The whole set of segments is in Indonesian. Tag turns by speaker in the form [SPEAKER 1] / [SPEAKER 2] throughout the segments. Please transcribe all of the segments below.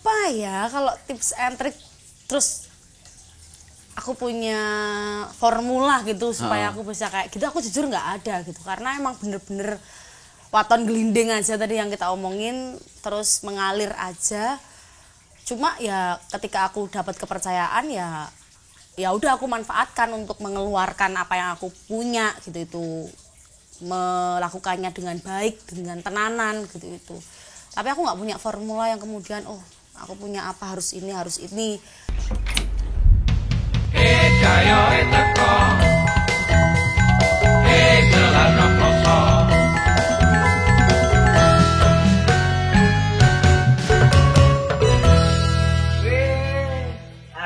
[SPEAKER 1] apa ya kalau tips and trick terus aku punya formula gitu supaya aku bisa kayak gitu, aku jujur nggak ada gitu, karena emang bener-bener waton gelinding aja tadi yang kita omongin, terus mengalir aja. Cuma ya ketika aku dapat kepercayaan ya udah aku manfaatkan untuk mengeluarkan apa yang aku punya gitu, itu melakukannya dengan baik, dengan tenanan gitu itu. Tapi aku nggak punya formula yang kemudian aku punya apa harus ini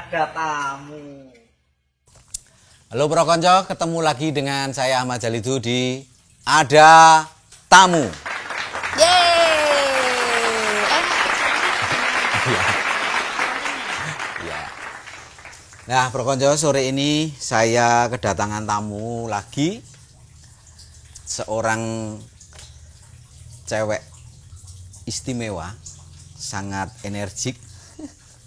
[SPEAKER 2] ada tamu.
[SPEAKER 3] Halo Pro Konco, ketemu lagi dengan saya Ahmad Jalidu di Ada Tamu. Nah Pro Konco, sore ini saya kedatangan tamu lagi. Seorang cewek istimewa, sangat energik,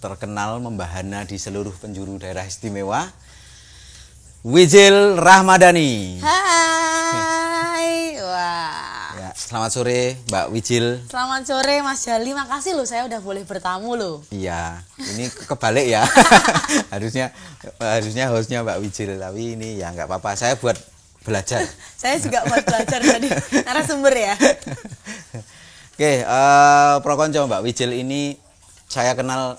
[SPEAKER 3] terkenal membahana di seluruh penjuru daerah istimewa, Wijil Rahmadani.
[SPEAKER 1] Hai. Wah.
[SPEAKER 3] Ya, selamat sore Mbak Wijil.
[SPEAKER 1] Selamat sore Mas Jali, makasih loh saya udah boleh bertamu loh.
[SPEAKER 3] Iya, ini kebalik ya. harusnya hostnya Mbak Wijil, tapi ini ya nggak apa-apa. Saya buat belajar.
[SPEAKER 1] Saya juga buat belajar tadi narasumber ya.
[SPEAKER 3] Oke, Pro Konco, Mbak Wijil ini saya kenal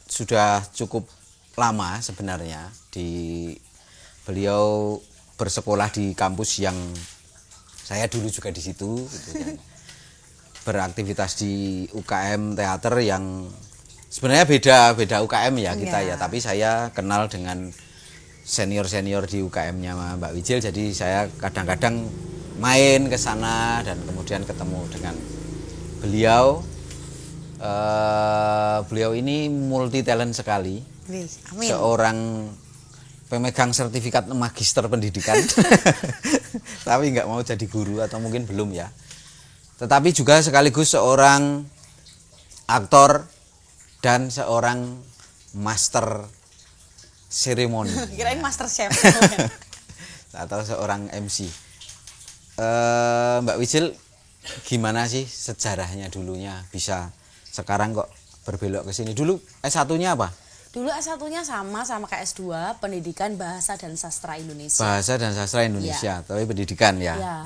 [SPEAKER 3] sudah cukup lama sebenarnya. Beliau bersekolah di kampus yang saya dulu juga di situ, gitu kan. Beraktivitas di UKM teater yang sebenarnya beda UKM ya kita ya, tapi saya kenal dengan senior di UKM-nya Mbak Wijil, jadi saya kadang-kadang main ke sana dan kemudian ketemu dengan beliau. Beliau ini multi talent sekali.
[SPEAKER 1] Amin.
[SPEAKER 3] Seorang pemegang sertifikat magister pendidikan, tapi nggak mau jadi guru atau mungkin belum ya. Tetapi juga sekaligus seorang aktor dan seorang master seremoni.
[SPEAKER 1] Kirain master chef.
[SPEAKER 3] Atau seorang MC. Mbak Wijil, gimana sih sejarahnya dulunya bisa sekarang kok berbelok ke sini? Dulu S1-nya apa?
[SPEAKER 1] Dulu S1-nya sama kayak S2, Pendidikan Bahasa dan Sastra Indonesia.
[SPEAKER 3] Bahasa dan Sastra Indonesia, tapi pendidikan ya.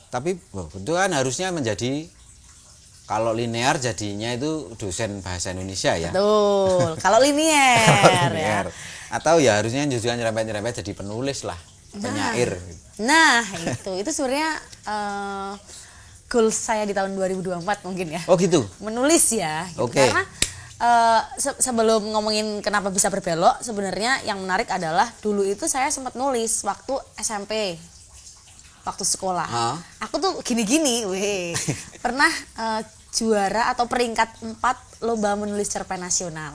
[SPEAKER 3] Tapi itu kan harusnya menjadi, kalau linear jadinya itu dosen bahasa Indonesia ya.
[SPEAKER 1] Betul, kalau linear,
[SPEAKER 3] ya. Atau ya harusnya juga nyerempet jadi penulis lah, penyair.
[SPEAKER 1] Nah, itu sebenarnya goals saya di tahun 2024 mungkin ya.
[SPEAKER 3] Oh gitu.
[SPEAKER 1] Menulis ya. Gitu.
[SPEAKER 3] Oke.
[SPEAKER 1] Karena sebelum ngomongin kenapa bisa berbelok, sebenarnya yang menarik adalah dulu itu saya sempat nulis waktu SMP, waktu sekolah. Aku tuh gini-gini, pernah juara atau peringkat 4 lomba menulis cerpen nasional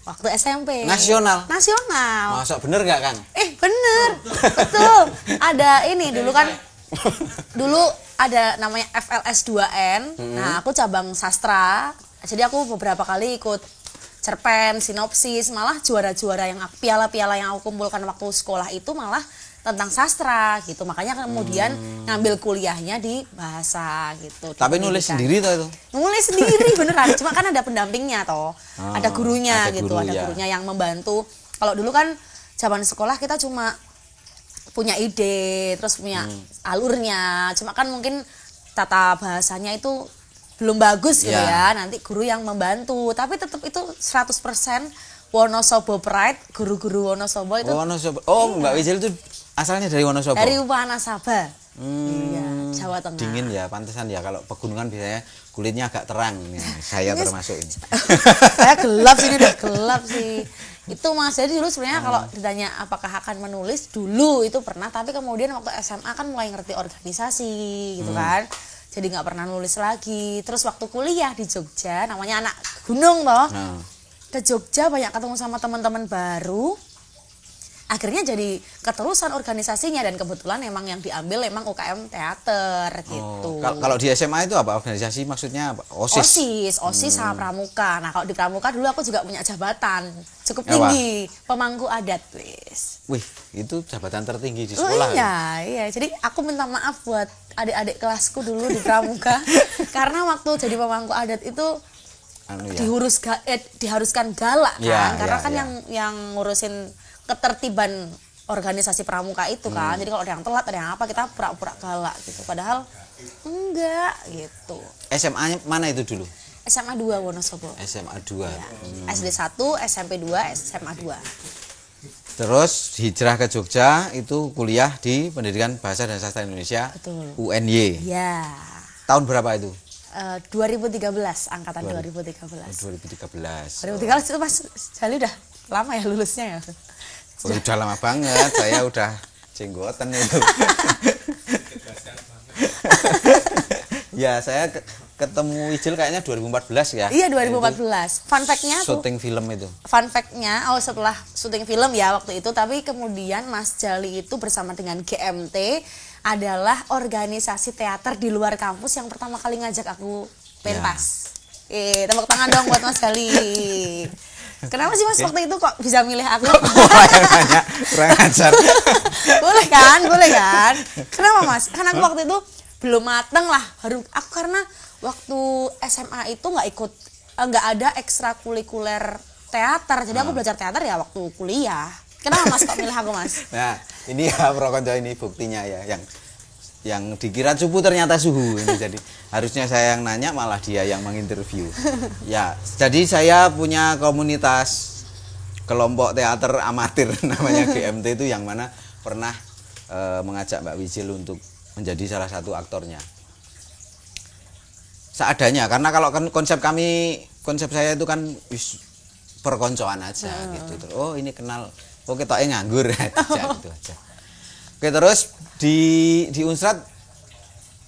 [SPEAKER 1] waktu SMP.
[SPEAKER 3] Nasional?
[SPEAKER 1] Nasional.
[SPEAKER 3] Masa bener nggak Kang?
[SPEAKER 1] Bener, betul. Ada ini dulu kan, dulu ada namanya FLS 2N. Nah aku cabang sastra. Jadi aku beberapa kali ikut cerpen, sinopsis, malah juara-juara yang piala-piala yang aku kumpulkan waktu sekolah itu malah tentang sastra gitu. Makanya kemudian ngambil kuliahnya di bahasa gitu.
[SPEAKER 3] Tapi nulis sendiri toh itu?
[SPEAKER 1] Nulis sendiri beneran, cuma kan ada pendampingnya toh. Ada gurunya gitu, ada gurunya yang membantu. Kalau dulu kan zaman sekolah kita cuma punya ide, terus punya alurnya. Cuma kan mungkin tata bahasanya itu belum bagus gitu ya, nanti guru yang membantu, tapi tetap itu 100% Wonosobo Pride, guru-guru Wonosobo itu.
[SPEAKER 3] Wonosobo. Oh, Mbak Wijil itu asalnya dari Wonosobo.
[SPEAKER 1] Dari Wanasaba. Iya, Jawa Tengah.
[SPEAKER 3] Dingin ya, pantesan ya kalau pegunungan biasanya kulitnya agak terang. Ya, saya termasuk ini.
[SPEAKER 1] Saya gelap sih, udah gelap sih. Itu Mas, jadi dulu sebenarnya kalau ditanya apakah akan menulis, dulu itu pernah, tapi kemudian waktu SMA kan mulai ngerti organisasi gitu kan. Jadi nggak pernah nulis lagi. Terus waktu kuliah di Jogja, namanya anak gunung toh, ke Jogja banyak ketemu sama teman-teman baru. akhirnya jadi keterusan organisasinya, dan kebetulan emang yang diambil emang UKM teater gitu.
[SPEAKER 3] Kalau di SMA itu apa organisasi, maksudnya apa?
[SPEAKER 1] OSIS sama Pramuka. Nah kalau di Pramuka dulu aku juga punya jabatan cukup tinggi, pemangku adat wis.
[SPEAKER 3] Wih, itu jabatan tertinggi di
[SPEAKER 1] Oh
[SPEAKER 3] sekolah.
[SPEAKER 1] iya. Jadi aku minta maaf buat adik-adik kelasku dulu di Pramuka karena waktu jadi pemangku adat itu diharuskan galak kan, karena kan yang ngurusin ketertiban organisasi Pramuka itu kan. Jadi kalau ada yang telat, ada yang apa, kita pura-pura galak gitu. Padahal enggak gitu.
[SPEAKER 3] SMA mana itu dulu?
[SPEAKER 1] SMA 2 Wonosobo.
[SPEAKER 3] SMA 2.
[SPEAKER 1] Ya. SD 1, SMP 2, SMA 2.
[SPEAKER 3] Terus hijrah ke Jogja itu kuliah di Pendidikan Bahasa dan Sastra Indonesia.
[SPEAKER 1] Betul.
[SPEAKER 3] UNY.
[SPEAKER 1] Ya.
[SPEAKER 3] Tahun berapa itu?
[SPEAKER 1] 2013, angkatan 2013.
[SPEAKER 3] 2013.
[SPEAKER 1] 2013 itu Mas Jali udah lama ya lulusnya ya?
[SPEAKER 3] Oh, udah lama banget, saya udah jenggotan itu. Ya, saya ketemu Ijil kayaknya 2014 ya.
[SPEAKER 1] Iya, 2014. Fun fact-nya tuh.
[SPEAKER 3] Syuting film itu.
[SPEAKER 1] Fun fact-nya, setelah syuting film ya waktu itu, tapi kemudian Mas Jali itu bersama dengan GMT adalah organisasi teater di luar kampus yang pertama kali ngajak aku pentas. Ya. Tepuk tangan dong buat Mas Jali. Kenapa sih Mas waktu itu kok bisa milih aku?
[SPEAKER 3] Banyak kurang ajar.
[SPEAKER 1] Boleh kan? Kenapa Mas? Karena aku waktu itu belum mateng lah. Aku karena waktu SMA itu nggak ada ekstrakurikuler teater. Jadi aku belajar teater ya waktu kuliah. Kenapa Mas kok milih aku Mas?
[SPEAKER 3] Nah, ini ya Prokonco ini buktinya ya, yang dikira cupu ternyata suhu ini. Jadi harusnya saya yang nanya, malah dia yang menginterview. Ya, jadi saya punya komunitas kelompok teater amatir namanya GMT itu, yang mana pernah mengajak Mbak Wijil untuk menjadi salah satu aktornya. Seadanya, karena kalau kan konsep saya itu kan perkoncoan aja gitu. Oh, ini kenal. Oke, toknya nganggur aja gitu aja. Oke, terus di Unstrat.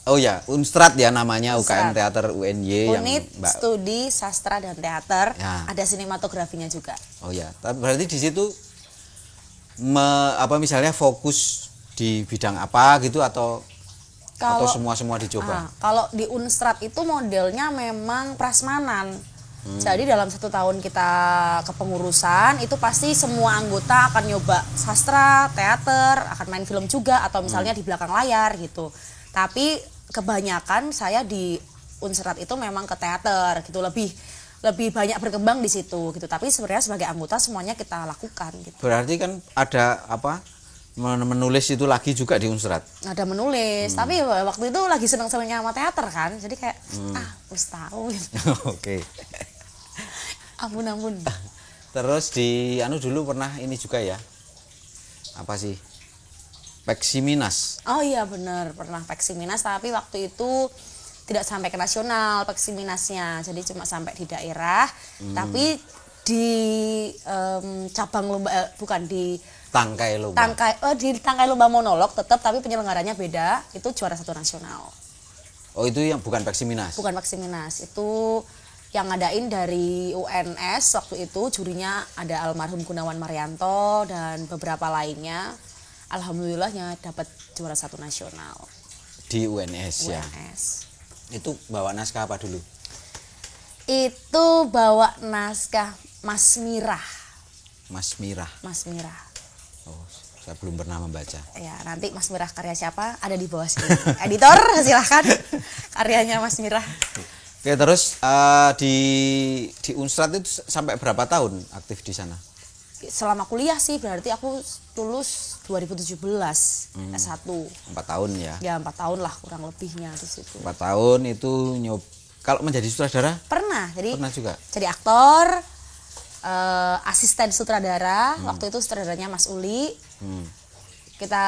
[SPEAKER 3] Oh ya, Unstrat ya namanya, UKM Teater UNY yang
[SPEAKER 1] Unit Studi Sastra dan Teater. Ya. Ada sinematografinya juga.
[SPEAKER 3] Oh ya, tapi berarti di situ misalnya fokus di bidang apa gitu, atau semua dicoba?
[SPEAKER 1] Kalau di Unstrat itu modelnya memang prasmanan. Jadi dalam 1 tahun kita kepengurusan itu pasti semua anggota akan nyoba sastra, teater, akan main film juga, atau misalnya di belakang layar gitu. Tapi kebanyakan saya di Unstrat itu memang ke teater gitu, lebih banyak berkembang di situ gitu. Tapi sebenarnya sebagai anggota semuanya kita lakukan gitu.
[SPEAKER 3] Berarti kan ada menulis itu lagi juga di Unstrat?
[SPEAKER 1] Ada menulis, tapi waktu itu lagi seneng-senengnya sama teater kan, jadi kayak wis tahu gitu.
[SPEAKER 3] Oke.
[SPEAKER 1] Ampun.
[SPEAKER 3] Terus di dulu pernah ini juga ya, apa sih, Peksiminas?
[SPEAKER 1] Oh iya bener, pernah Peksiminas, tapi waktu itu tidak sampai ke nasional Peksiminasnya, jadi cuma sampai di daerah. Tapi di cabang lomba, bukan di
[SPEAKER 3] Tangkai lomba.
[SPEAKER 1] Di tangkai lomba monolog tetap, tapi penyelenggaranya beda. Itu juara 1 nasional.
[SPEAKER 3] Oh, itu yang bukan Peksiminas? Bukan
[SPEAKER 1] Peksiminas, itu yang ngadain dari UNS. Waktu itu jurinya ada almarhum Gunawan Marianto dan beberapa lainnya. Alhamdulillahnya dapat juara 1 nasional.
[SPEAKER 3] Di UNS ya? Itu bawa naskah apa dulu?
[SPEAKER 1] Itu bawa naskah Mas Mirah.
[SPEAKER 3] Oh, saya belum pernah membaca.
[SPEAKER 1] Ya, nanti Mas Mirah karya siapa ada di bawah sini. Editor silahkan karyanya Mas Mirah.
[SPEAKER 3] Oke, terus di Unstrat itu sampai berapa tahun aktif di sana?
[SPEAKER 1] Selama kuliah sih, berarti aku lulus 2017 S1.
[SPEAKER 3] 4 tahun ya?
[SPEAKER 1] Ya 4 tahun lah kurang lebihnya di situ.
[SPEAKER 3] 4 tahun itu kalau menjadi sutradara?
[SPEAKER 1] Pernah
[SPEAKER 3] juga.
[SPEAKER 1] Jadi aktor, asisten sutradara. Waktu itu sutradaranya Mas Uli. Kita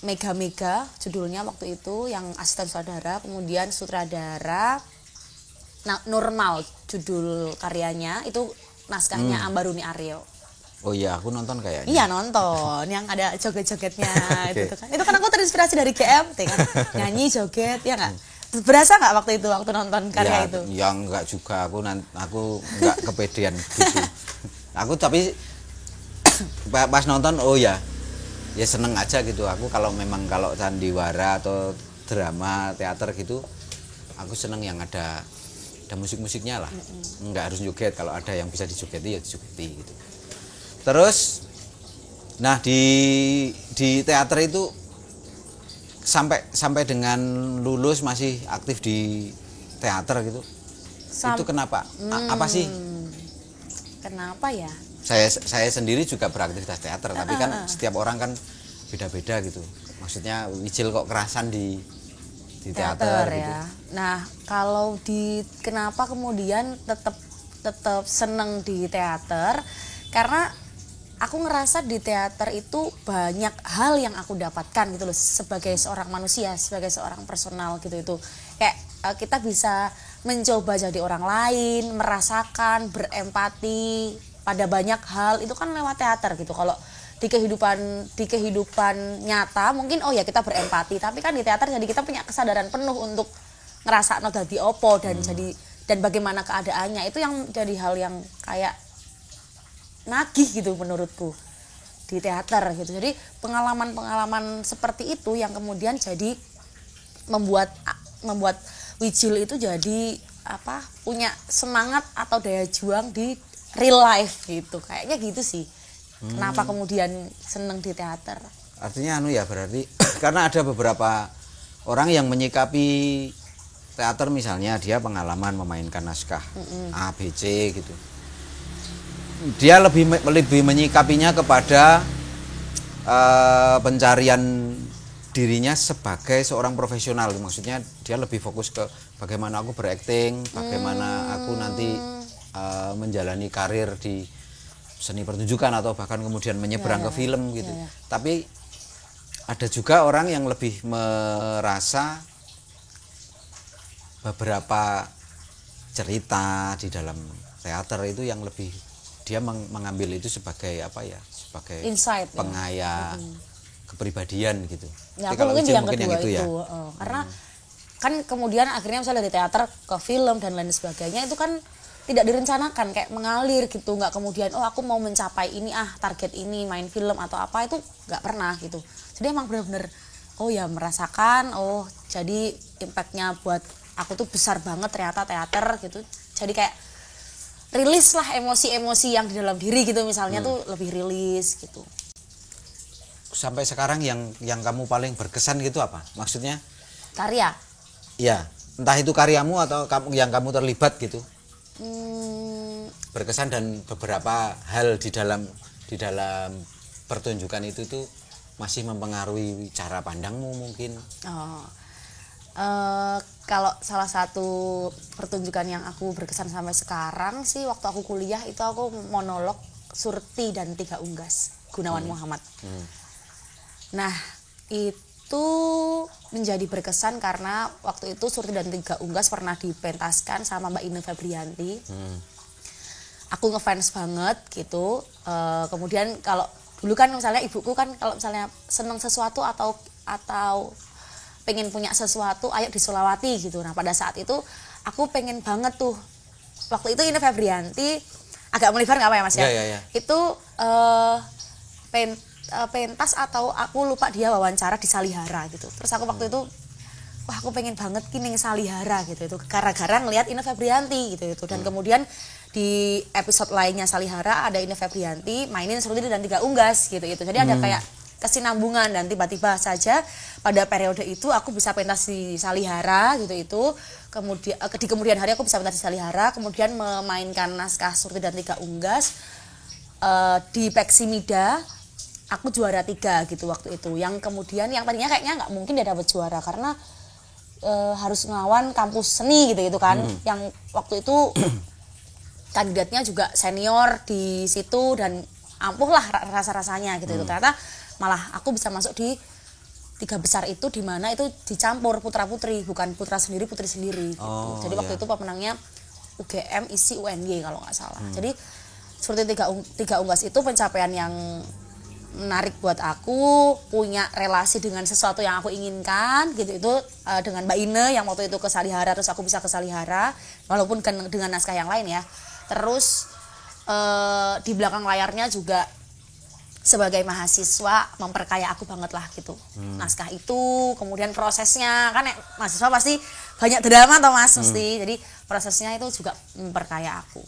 [SPEAKER 1] Mega judulnya waktu itu, yang asisten sutradara. Kemudian sutradara Normal judul karyanya, itu naskahnya Ambaruni Aryo.
[SPEAKER 3] Oh iya, aku nonton kayaknya.
[SPEAKER 1] Iya, nonton yang ada joget-jogetnya. Gitu kan. Itu kan aku terinspirasi dari GMT kan, nyanyi joget ya nggak? Berasa nggak waktu nonton karya itu?
[SPEAKER 3] Ya enggak juga, aku enggak kepedean gitu. Aku tapi pas nonton oh ya seneng aja gitu aku kalau sandiwara atau drama teater gitu aku seneng yang ada musik-musiknya lah. Nggak harus joget, kalau ada yang bisa dijogeti ya dijogeti gitu. Terus nah di teater itu sampai dengan lulus masih aktif di teater gitu. Itu kenapa? Apa sih?
[SPEAKER 1] Kenapa ya?
[SPEAKER 3] Saya sendiri juga beraktivitas teater, tapi kan setiap orang kan beda-beda gitu. Maksudnya Wijil kok kerasan di teater
[SPEAKER 1] ya.
[SPEAKER 3] gitu.
[SPEAKER 1] Nah, kalau kenapa kemudian tetap seneng di teater? Karena aku ngerasa di teater itu banyak hal yang aku dapatkan gitu loh, sebagai seorang manusia, sebagai seorang personal gitu itu. Kayak kita bisa mencoba jadi orang lain, merasakan, berempati pada banyak hal itu kan lewat teater gitu. Kalau di kehidupan nyata mungkin oh ya kita berempati, tapi kan di teater jadi kita punya kesadaran penuh untuk ngerasa dadi opo dan bagaimana keadaannya. Itu yang jadi hal yang kayak nagih gitu menurutku di teater gitu. Jadi pengalaman-pengalaman seperti itu yang kemudian jadi membuat Wijil itu jadi punya semangat atau daya juang di real life gitu, kayaknya gitu sih. Kenapa kemudian seneng di teater?
[SPEAKER 3] Artinya berarti karena ada beberapa orang yang menyikapi teater, misalnya dia pengalaman memainkan naskah A, B, C gitu. Dia lebih menyikapinya kepada pencarian dirinya sebagai seorang profesional. Maksudnya dia lebih fokus ke bagaimana aku berakting, bagaimana aku nanti menjalani karir di seni pertunjukan atau bahkan kemudian menyeberang ke film gitu. Tapi ada juga orang yang lebih merasa beberapa cerita di dalam teater itu yang lebih dia mengambil itu sebagai sebagai
[SPEAKER 1] insight,
[SPEAKER 3] pengaya kepribadian gitu.
[SPEAKER 1] Ya,
[SPEAKER 3] jadi kalau
[SPEAKER 1] mungkin yang
[SPEAKER 3] mungkin
[SPEAKER 1] kedua
[SPEAKER 3] yang itu ya.
[SPEAKER 1] Karena kan kemudian akhirnya misalnya dari teater ke film dan lain sebagainya itu kan tidak direncanakan, kayak mengalir gitu, nggak kemudian aku mau mencapai ini target ini main film atau apa, itu nggak pernah gitu. Jadi emang bener-bener merasakan jadi impactnya buat aku tuh besar banget ternyata teater gitu. Jadi kayak rilis lah emosi-emosi yang di dalam diri gitu misalnya tuh lebih rilis gitu.
[SPEAKER 3] Sampai sekarang yang kamu paling berkesan gitu apa? Maksudnya
[SPEAKER 1] karya?
[SPEAKER 3] Ya, entah itu karyamu atau yang kamu terlibat gitu. Berkesan dan beberapa hal di dalam pertunjukan itu tuh masih mempengaruhi cara pandangmu mungkin.
[SPEAKER 1] Kalau salah satu pertunjukan yang aku berkesan sampai sekarang sih waktu aku kuliah itu aku monolog Surti dan Tiga Unggas Gunawan Muhammad. Nah itu menjadi berkesan karena waktu itu Surti dan Tiga Unggas pernah dipentaskan sama Mbak Ine Febrianti. Aku ngefans banget gitu. Kemudian kalau dulu kan misalnya ibuku kan kalau misalnya seneng sesuatu atau pengen punya sesuatu ayo di Sulawati gitu. Nah pada saat itu aku pengen banget tuh, waktu itu Ine Febrianti agak melebar nggak apa ya mas ya?
[SPEAKER 3] Ya.
[SPEAKER 1] Itu pentas atau aku lupa dia wawancara di Salihara gitu. Terus aku waktu itu aku pengen banget kini Salihara gitu itu gara-gara ngelihat Ine Febrianti gitu. Dan kemudian di episode lainnya Salihara ada Ine Febrianti mainin Surti dan Tiga Unggas gitu. Jadi ada kayak kesinambungan dan tiba-tiba saja pada periode itu aku bisa pentas di Salihara gitu itu. Kemudian di kemudian hari aku bisa pentas di Salihara, kemudian memainkan naskah Surti dan Tiga Unggas di Peksimida. Aku juara 3 gitu waktu itu. Yang kemudian yang tadinya kayaknya nggak mungkin dia dapat juara karena harus ngelawan kampus seni gitu kan. Yang waktu itu kandidatnya juga senior di situ dan ampuh lah rasa-rasanya gitu. Ternyata malah aku bisa masuk di 3 besar itu, di mana itu dicampur putra-putri, bukan putra sendiri putri sendiri gitu. Jadi waktu itu pemenangnya UGM isi UNY kalau nggak salah. Jadi seperti tiga unggas itu pencapaian yang menarik buat aku, punya relasi dengan sesuatu yang aku inginkan gitu. Itu dengan Mbak Ine yang waktu itu ke Salihara, terus aku bisa ke Salihara walaupun dengan naskah yang lain ya. Terus di belakang layarnya juga sebagai mahasiswa memperkaya aku banget lah gitu. Naskah itu, kemudian prosesnya kan mahasiswa pasti banyak drama toh Mas mesti. Jadi prosesnya itu juga memperkaya aku.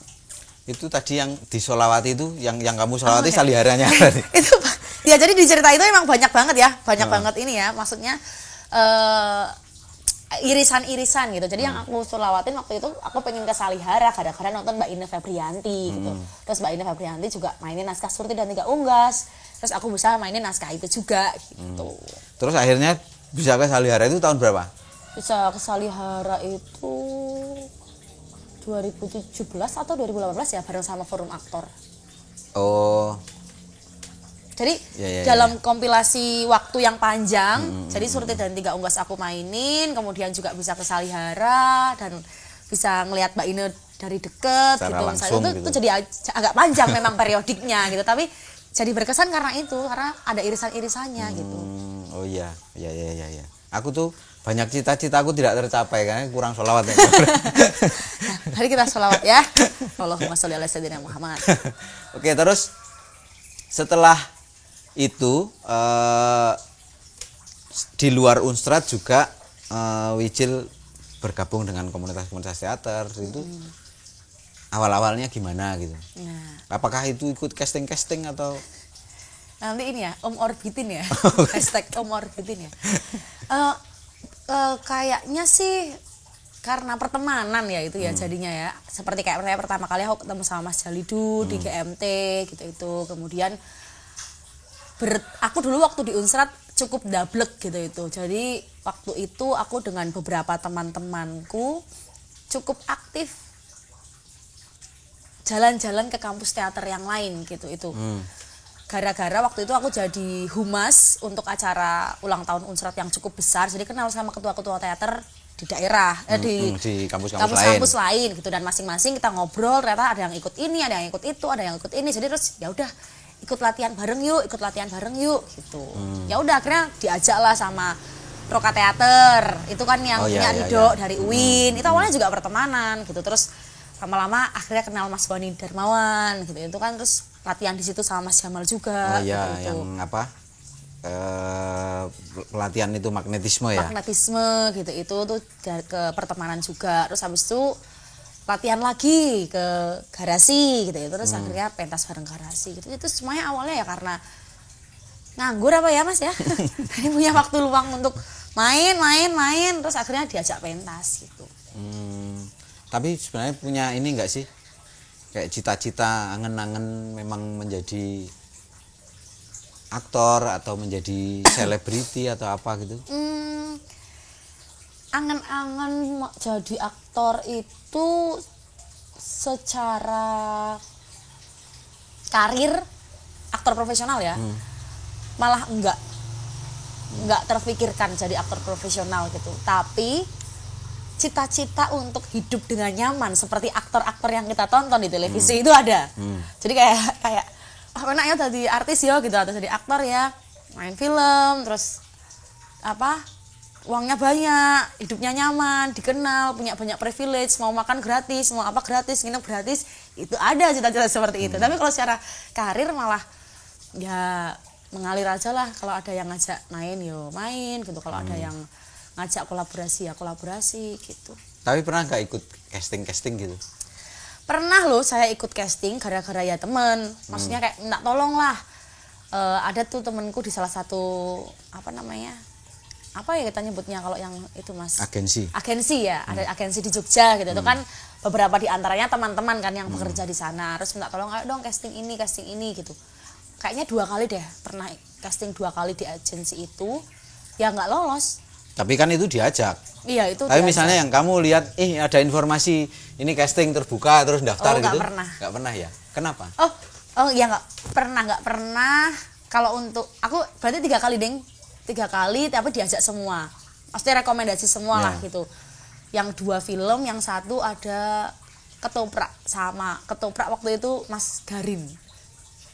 [SPEAKER 3] Itu tadi yang di Sholawati itu yang kamu sholawati saliharanya.
[SPEAKER 1] Itu ya jadi di cerita itu emang banyak banget ya, banyak banget ini ya. Maksudnya irisan-irisan gitu. Jadi yang aku sholawatin waktu itu aku pengen ke Salihara gara-gara nonton Mbak Ine Febrianti gitu. Terus Mbak Ine Febrianti juga mainin naskah Surti dan Tiga Unggas. Terus aku bisa mainin naskah itu juga gitu.
[SPEAKER 3] Terus akhirnya bisa ke Salihara itu tahun berapa?
[SPEAKER 1] Bisa ke Salihara itu 2017 atau 2018 ya bareng sama Forum Aktor.
[SPEAKER 3] Oh.
[SPEAKER 1] Jadi dalam kompilasi waktu yang panjang, jadi Surti dan Tiga Unggas aku mainin, kemudian juga bisa ke Salihara dan bisa ngelihat Mbak Ine dari deket
[SPEAKER 3] secara
[SPEAKER 1] gitu.
[SPEAKER 3] Langsung gitu.
[SPEAKER 1] Itu jadi agak panjang memang periodiknya gitu, tapi jadi berkesan karena ada irisan-irisannya gitu.
[SPEAKER 3] Oh iya. Aku tuh banyak cita-cita aku tidak tercapai karena kurang sholawat. Nah,
[SPEAKER 1] mari kita sholawat ya. Allahumma sholli ala sayyidina Muhammad.
[SPEAKER 3] Oke, terus setelah itu di luar Unstrat juga Wijil bergabung dengan komunitas-komunitas teater itu awal-awalnya gimana gitu? Nah. Apakah itu ikut casting atau
[SPEAKER 1] nanti ini ya Orbitin ya hashtag Orbitin ya kayaknya sih karena pertemanan ya itu ya jadinya ya seperti kayak pertama kali aku ketemu sama Mas Jalidu di GMT gitu itu kemudian aku dulu waktu di Unstrat cukup dablek gitu itu. Jadi waktu itu aku dengan beberapa teman-temanku cukup aktif jalan-jalan ke kampus teater yang lain gitu itu. Gara-gara waktu itu aku jadi humas untuk acara ulang tahun Unstrat yang cukup besar. Jadi kenal sama ketua-ketua teater di daerah di kampus-kampus lain gitu dan masing-masing kita ngobrol ternyata ada yang ikut ini, ada yang ikut itu, ada yang ikut ini. Jadi terus ya udah ikut latihan bareng yuk gitu. Ya udah akhirnya diajak lah sama Roka Teater. Itu kan yang punya Ridho dari UIN. Itu awalnya juga pertemanan gitu. Terus lama-lama akhirnya kenal Mas Boni Darmawan gitu. Itu kan terus latihan di situ sama Mas Jamal juga gitu.
[SPEAKER 3] Yang apa? Pelatihan itu magnetisme ya.
[SPEAKER 1] Magnetisme gitu. Itu tuh ke pertemanan juga. Terus habis itu latihan lagi ke garasi gitu ya. Terus akhirnya pentas bareng garasi gitu. Itu semuanya awalnya ya karena nganggur apa ya Mas ya. Ini punya waktu luang untuk main terus akhirnya diajak pentas gitu.
[SPEAKER 3] Tapi sebenarnya punya ini enggak sih? Kayak cita-cita angen-angen memang menjadi aktor atau menjadi selebriti atau apa gitu?
[SPEAKER 1] Angen-angen jadi aktor itu secara karir aktor profesional ya malah enggak terfikirkan jadi aktor profesional gitu, tapi cita-cita untuk hidup dengan nyaman seperti aktor-aktor yang kita tonton di televisi itu ada. Jadi kayak enaknya jadi artis ya gitu atau jadi aktor ya, main film terus uangnya banyak, hidupnya nyaman, dikenal, punya banyak privilege, mau makan gratis, mau apa gratis, nginep gratis, itu ada cita-cita seperti itu. Tapi kalau secara karir malah ya mengalir aja lah. Kalau ada yang ngajak main gitu, kalau ada yang ngajak kolaborasi ya kolaborasi gitu.
[SPEAKER 3] Tapi pernah nggak ikut casting gitu?
[SPEAKER 1] Pernah loh saya ikut casting gara-gara ya temen, maksudnya kayak minta tolong lah. Ada tuh temenku di salah satu apa ya kita nyebutnya kalau yang itu Mas? Agensi ya, ada agensi di Jogja gitu. Itu kan beberapa di antaranya teman-teman kan yang bekerja di sana. Terus minta tolong, ayo dong casting ini gitu. Kayaknya 2 kali deh, pernah casting 2 kali di agensi itu, ya nggak lolos.
[SPEAKER 3] Tapi kan itu diajak.
[SPEAKER 1] Iya itu.
[SPEAKER 3] Tapi misalnya yang kamu lihat, ada informasi ini casting terbuka terus daftar gitu? Nggak pernah ya? Kenapa?
[SPEAKER 1] Oh ya nggak pernah. Kalau untuk aku berarti 3 kali deng. 3 kali tapi diajak semua, pasti rekomendasi semua lah gitu. Yang 2 film, yang 1 ada ketoprak waktu itu Mas Garin,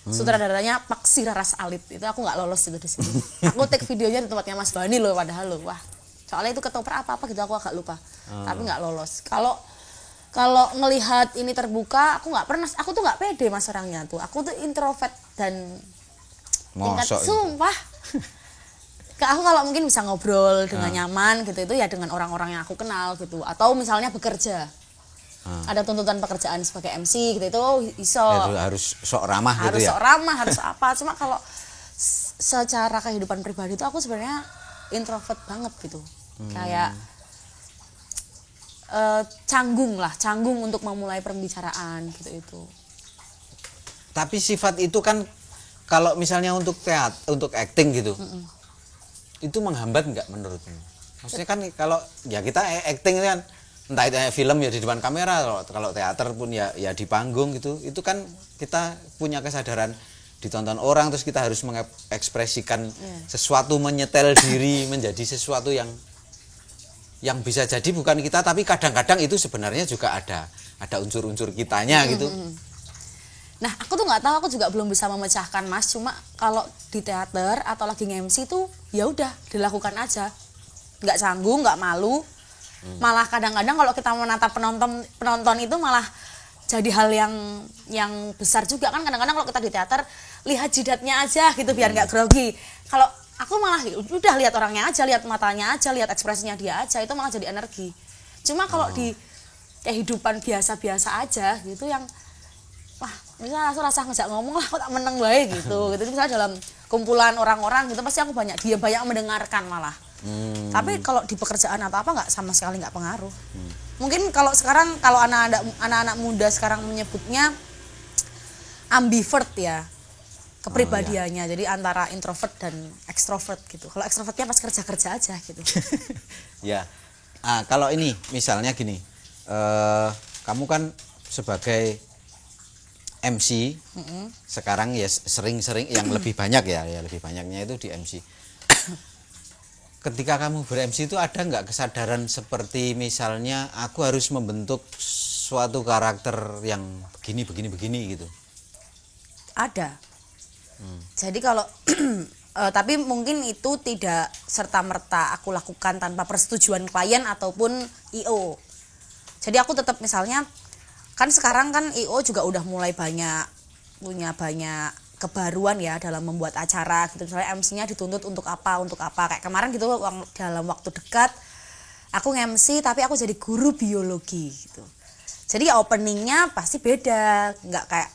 [SPEAKER 1] sutradaranya Paksi Raras Alit. Itu aku nggak lolos itu di sini. Aku take videonya di tempatnya Mas Bani loh padahal loh, wah soalnya itu ketoprak apa gitu aku agak lupa, tapi nggak lolos. Kalau ngelihat ini terbuka, aku nggak pernah, aku tuh nggak pede Mas orangnya tuh, aku tuh introvert dan
[SPEAKER 3] Mosok itu.
[SPEAKER 1] sumpah. Aku kalau mungkin bisa ngobrol dengan nyaman gitu itu ya dengan orang-orang yang aku kenal gitu, atau misalnya bekerja. Ada tuntutan pekerjaan sebagai MC gitu itu iso.
[SPEAKER 3] Harus sok ramah
[SPEAKER 1] Harus
[SPEAKER 3] gitu ya.
[SPEAKER 1] sok ramah, harus apa. Cuma kalau secara kehidupan pribadi itu aku sebenarnya introvert banget gitu. Kayak canggung untuk memulai pembicaraan gitu itu.
[SPEAKER 3] Tapi sifat itu kan kalau misalnya untuk untuk acting gitu. Itu menghambat nggak menurutmu? Maksudnya kan kalau ya kita acting itu kan entah itu film ya di depan kamera, kalau teater pun ya di panggung gitu. Itu kan kita punya kesadaran ditonton orang, terus kita harus mengekspresikan sesuatu, menyetel diri menjadi sesuatu yang bisa jadi bukan kita, tapi kadang-kadang itu sebenarnya juga ada unsur-unsur kitanya gitu.
[SPEAKER 1] Nah, aku tuh nggak tahu, aku juga belum bisa memecahkan Mas. Cuma kalau di teater atau lagi nge-MC tuh ya udah dilakukan aja, nggak canggung, nggak malu. Malah kadang-kadang kalau kita menatap penonton itu malah jadi hal yang besar juga kan. Kadang-kadang kalau kita di teater lihat jidatnya aja gitu biar nggak grogi. Kalau aku malah udah lihat orangnya aja, lihat matanya aja, lihat ekspresinya dia aja, itu malah jadi energi. Cuma kalau di kehidupan biasa-biasa aja gitu yang wah, misalnya aku rasa ngejak ngomong lah, kok tak meneng baik gitu. Gitu misalnya dalam kumpulan orang-orang gitu pasti aku banyak mendengarkan malah. Tapi kalau di pekerjaan atau apa nggak, sama sekali nggak pengaruh. Mungkin kalau sekarang kalau anak-anak muda sekarang menyebutnya ambivert ya kepribadiannya. Jadi antara introvert dan extrovert gitu. Kalau extrovertnya pas kerja aja gitu.
[SPEAKER 3] Ya. Kalau ini misalnya gini, kamu kan sebagai MC sekarang ya sering-sering yang lebih banyak ya lebih banyaknya itu di MC. Ketika kamu ber-MC itu ada nggak kesadaran seperti misalnya aku harus membentuk suatu karakter yang begini gitu?
[SPEAKER 1] Ada. Jadi kalau tapi mungkin itu tidak serta-merta aku lakukan tanpa persetujuan klien ataupun IO. Jadi aku tetap misalnya kan sekarang kan IO juga udah mulai punya banyak kebaruan ya dalam membuat acara gitu. Misalnya MC-nya dituntut untuk apa kayak kemarin gitu dalam waktu dekat aku nge-MC tapi aku jadi guru biologi gitu. Jadi ya openingnya pasti beda, nggak kayak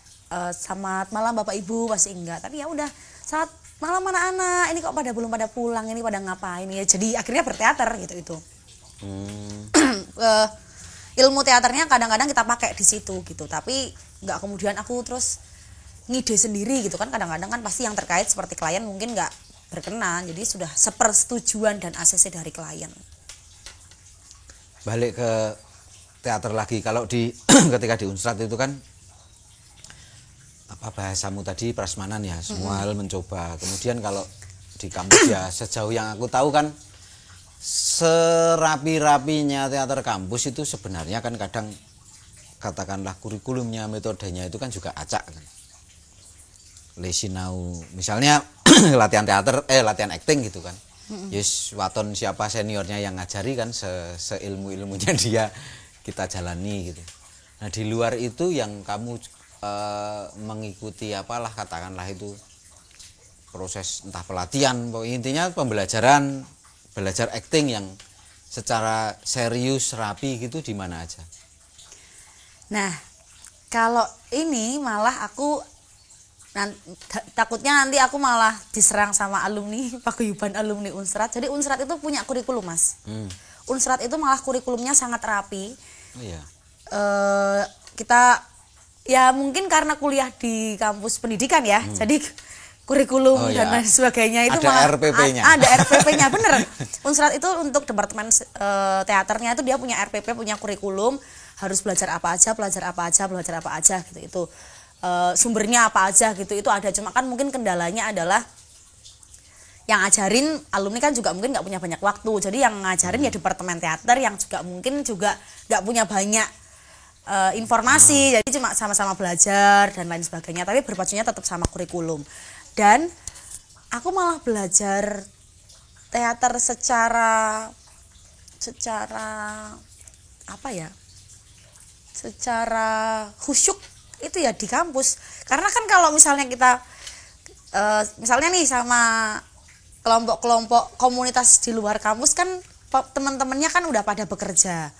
[SPEAKER 1] selamat malam Bapak Ibu, pasti enggak. Tapi ya udah selamat malam anak-anak, ini kok belum pada pulang, ini pada ngapain ya. Jadi akhirnya berteater gitu itu. Ilmu teaternya kadang-kadang kita pakai di situ gitu, tapi nggak kemudian aku terus ngide sendiri gitu kan. Kadang-kadang kan pasti yang terkait seperti klien mungkin nggak berkenan, jadi sudah sepersetujuan dan ACC dari klien.
[SPEAKER 3] Balik ke teater lagi, kalau di ketika di Unstrat itu kan apa bahasamu tadi prasmanan ya, semua hal mencoba. Kemudian kalau di kampus ya sejauh yang aku tahu kan serapi-rapinya teater kampus itu sebenarnya kan kadang katakanlah kurikulumnya, metodenya itu kan juga acak kan. Lesinau misalnya latihan teater latihan acting gitu kan. Yes, waton siapa seniornya yang ngajari kan seilmu-ilmunya dia kita jalani gitu. Nah, di luar itu yang kamu mengikuti apalah katakanlah itu proses entah pelatihan, intinya belajar acting yang secara serius rapi gitu di mana aja.
[SPEAKER 1] Nah, kalau ini malah aku takutnya nanti aku malah diserang sama alumni paguyuban alumni Unstrat. Jadi Unstrat itu punya kurikulum Mas. Unstrat itu malah kurikulumnya sangat rapi.
[SPEAKER 3] Oh iya.
[SPEAKER 1] Kita ya mungkin karena kuliah di kampus pendidikan ya, jadi kurikulum dan lain sebagainya itu
[SPEAKER 3] ada
[SPEAKER 1] malah
[SPEAKER 3] RPP-nya.
[SPEAKER 1] Ada RPP-nya bener. Unstrat itu untuk departemen teaternya itu dia punya RPP, punya kurikulum, harus belajar apa aja gitu. Itu sumbernya apa aja gitu itu ada. Cuma kan mungkin kendalanya adalah yang ngajarin alumni kan juga mungkin nggak punya banyak waktu. Jadi yang ngajarin ya departemen teater yang juga mungkin juga nggak punya banyak informasi, jadi cuma sama-sama belajar dan lain sebagainya, tapi berpacunya tetap sama kurikulum. Dan aku malah belajar teater secara apa ya, secara khusyuk itu ya di kampus. Karena kan kalau misalnya kita misalnya nih sama kelompok-kelompok komunitas di luar kampus kan teman-temannya kan udah pada bekerja.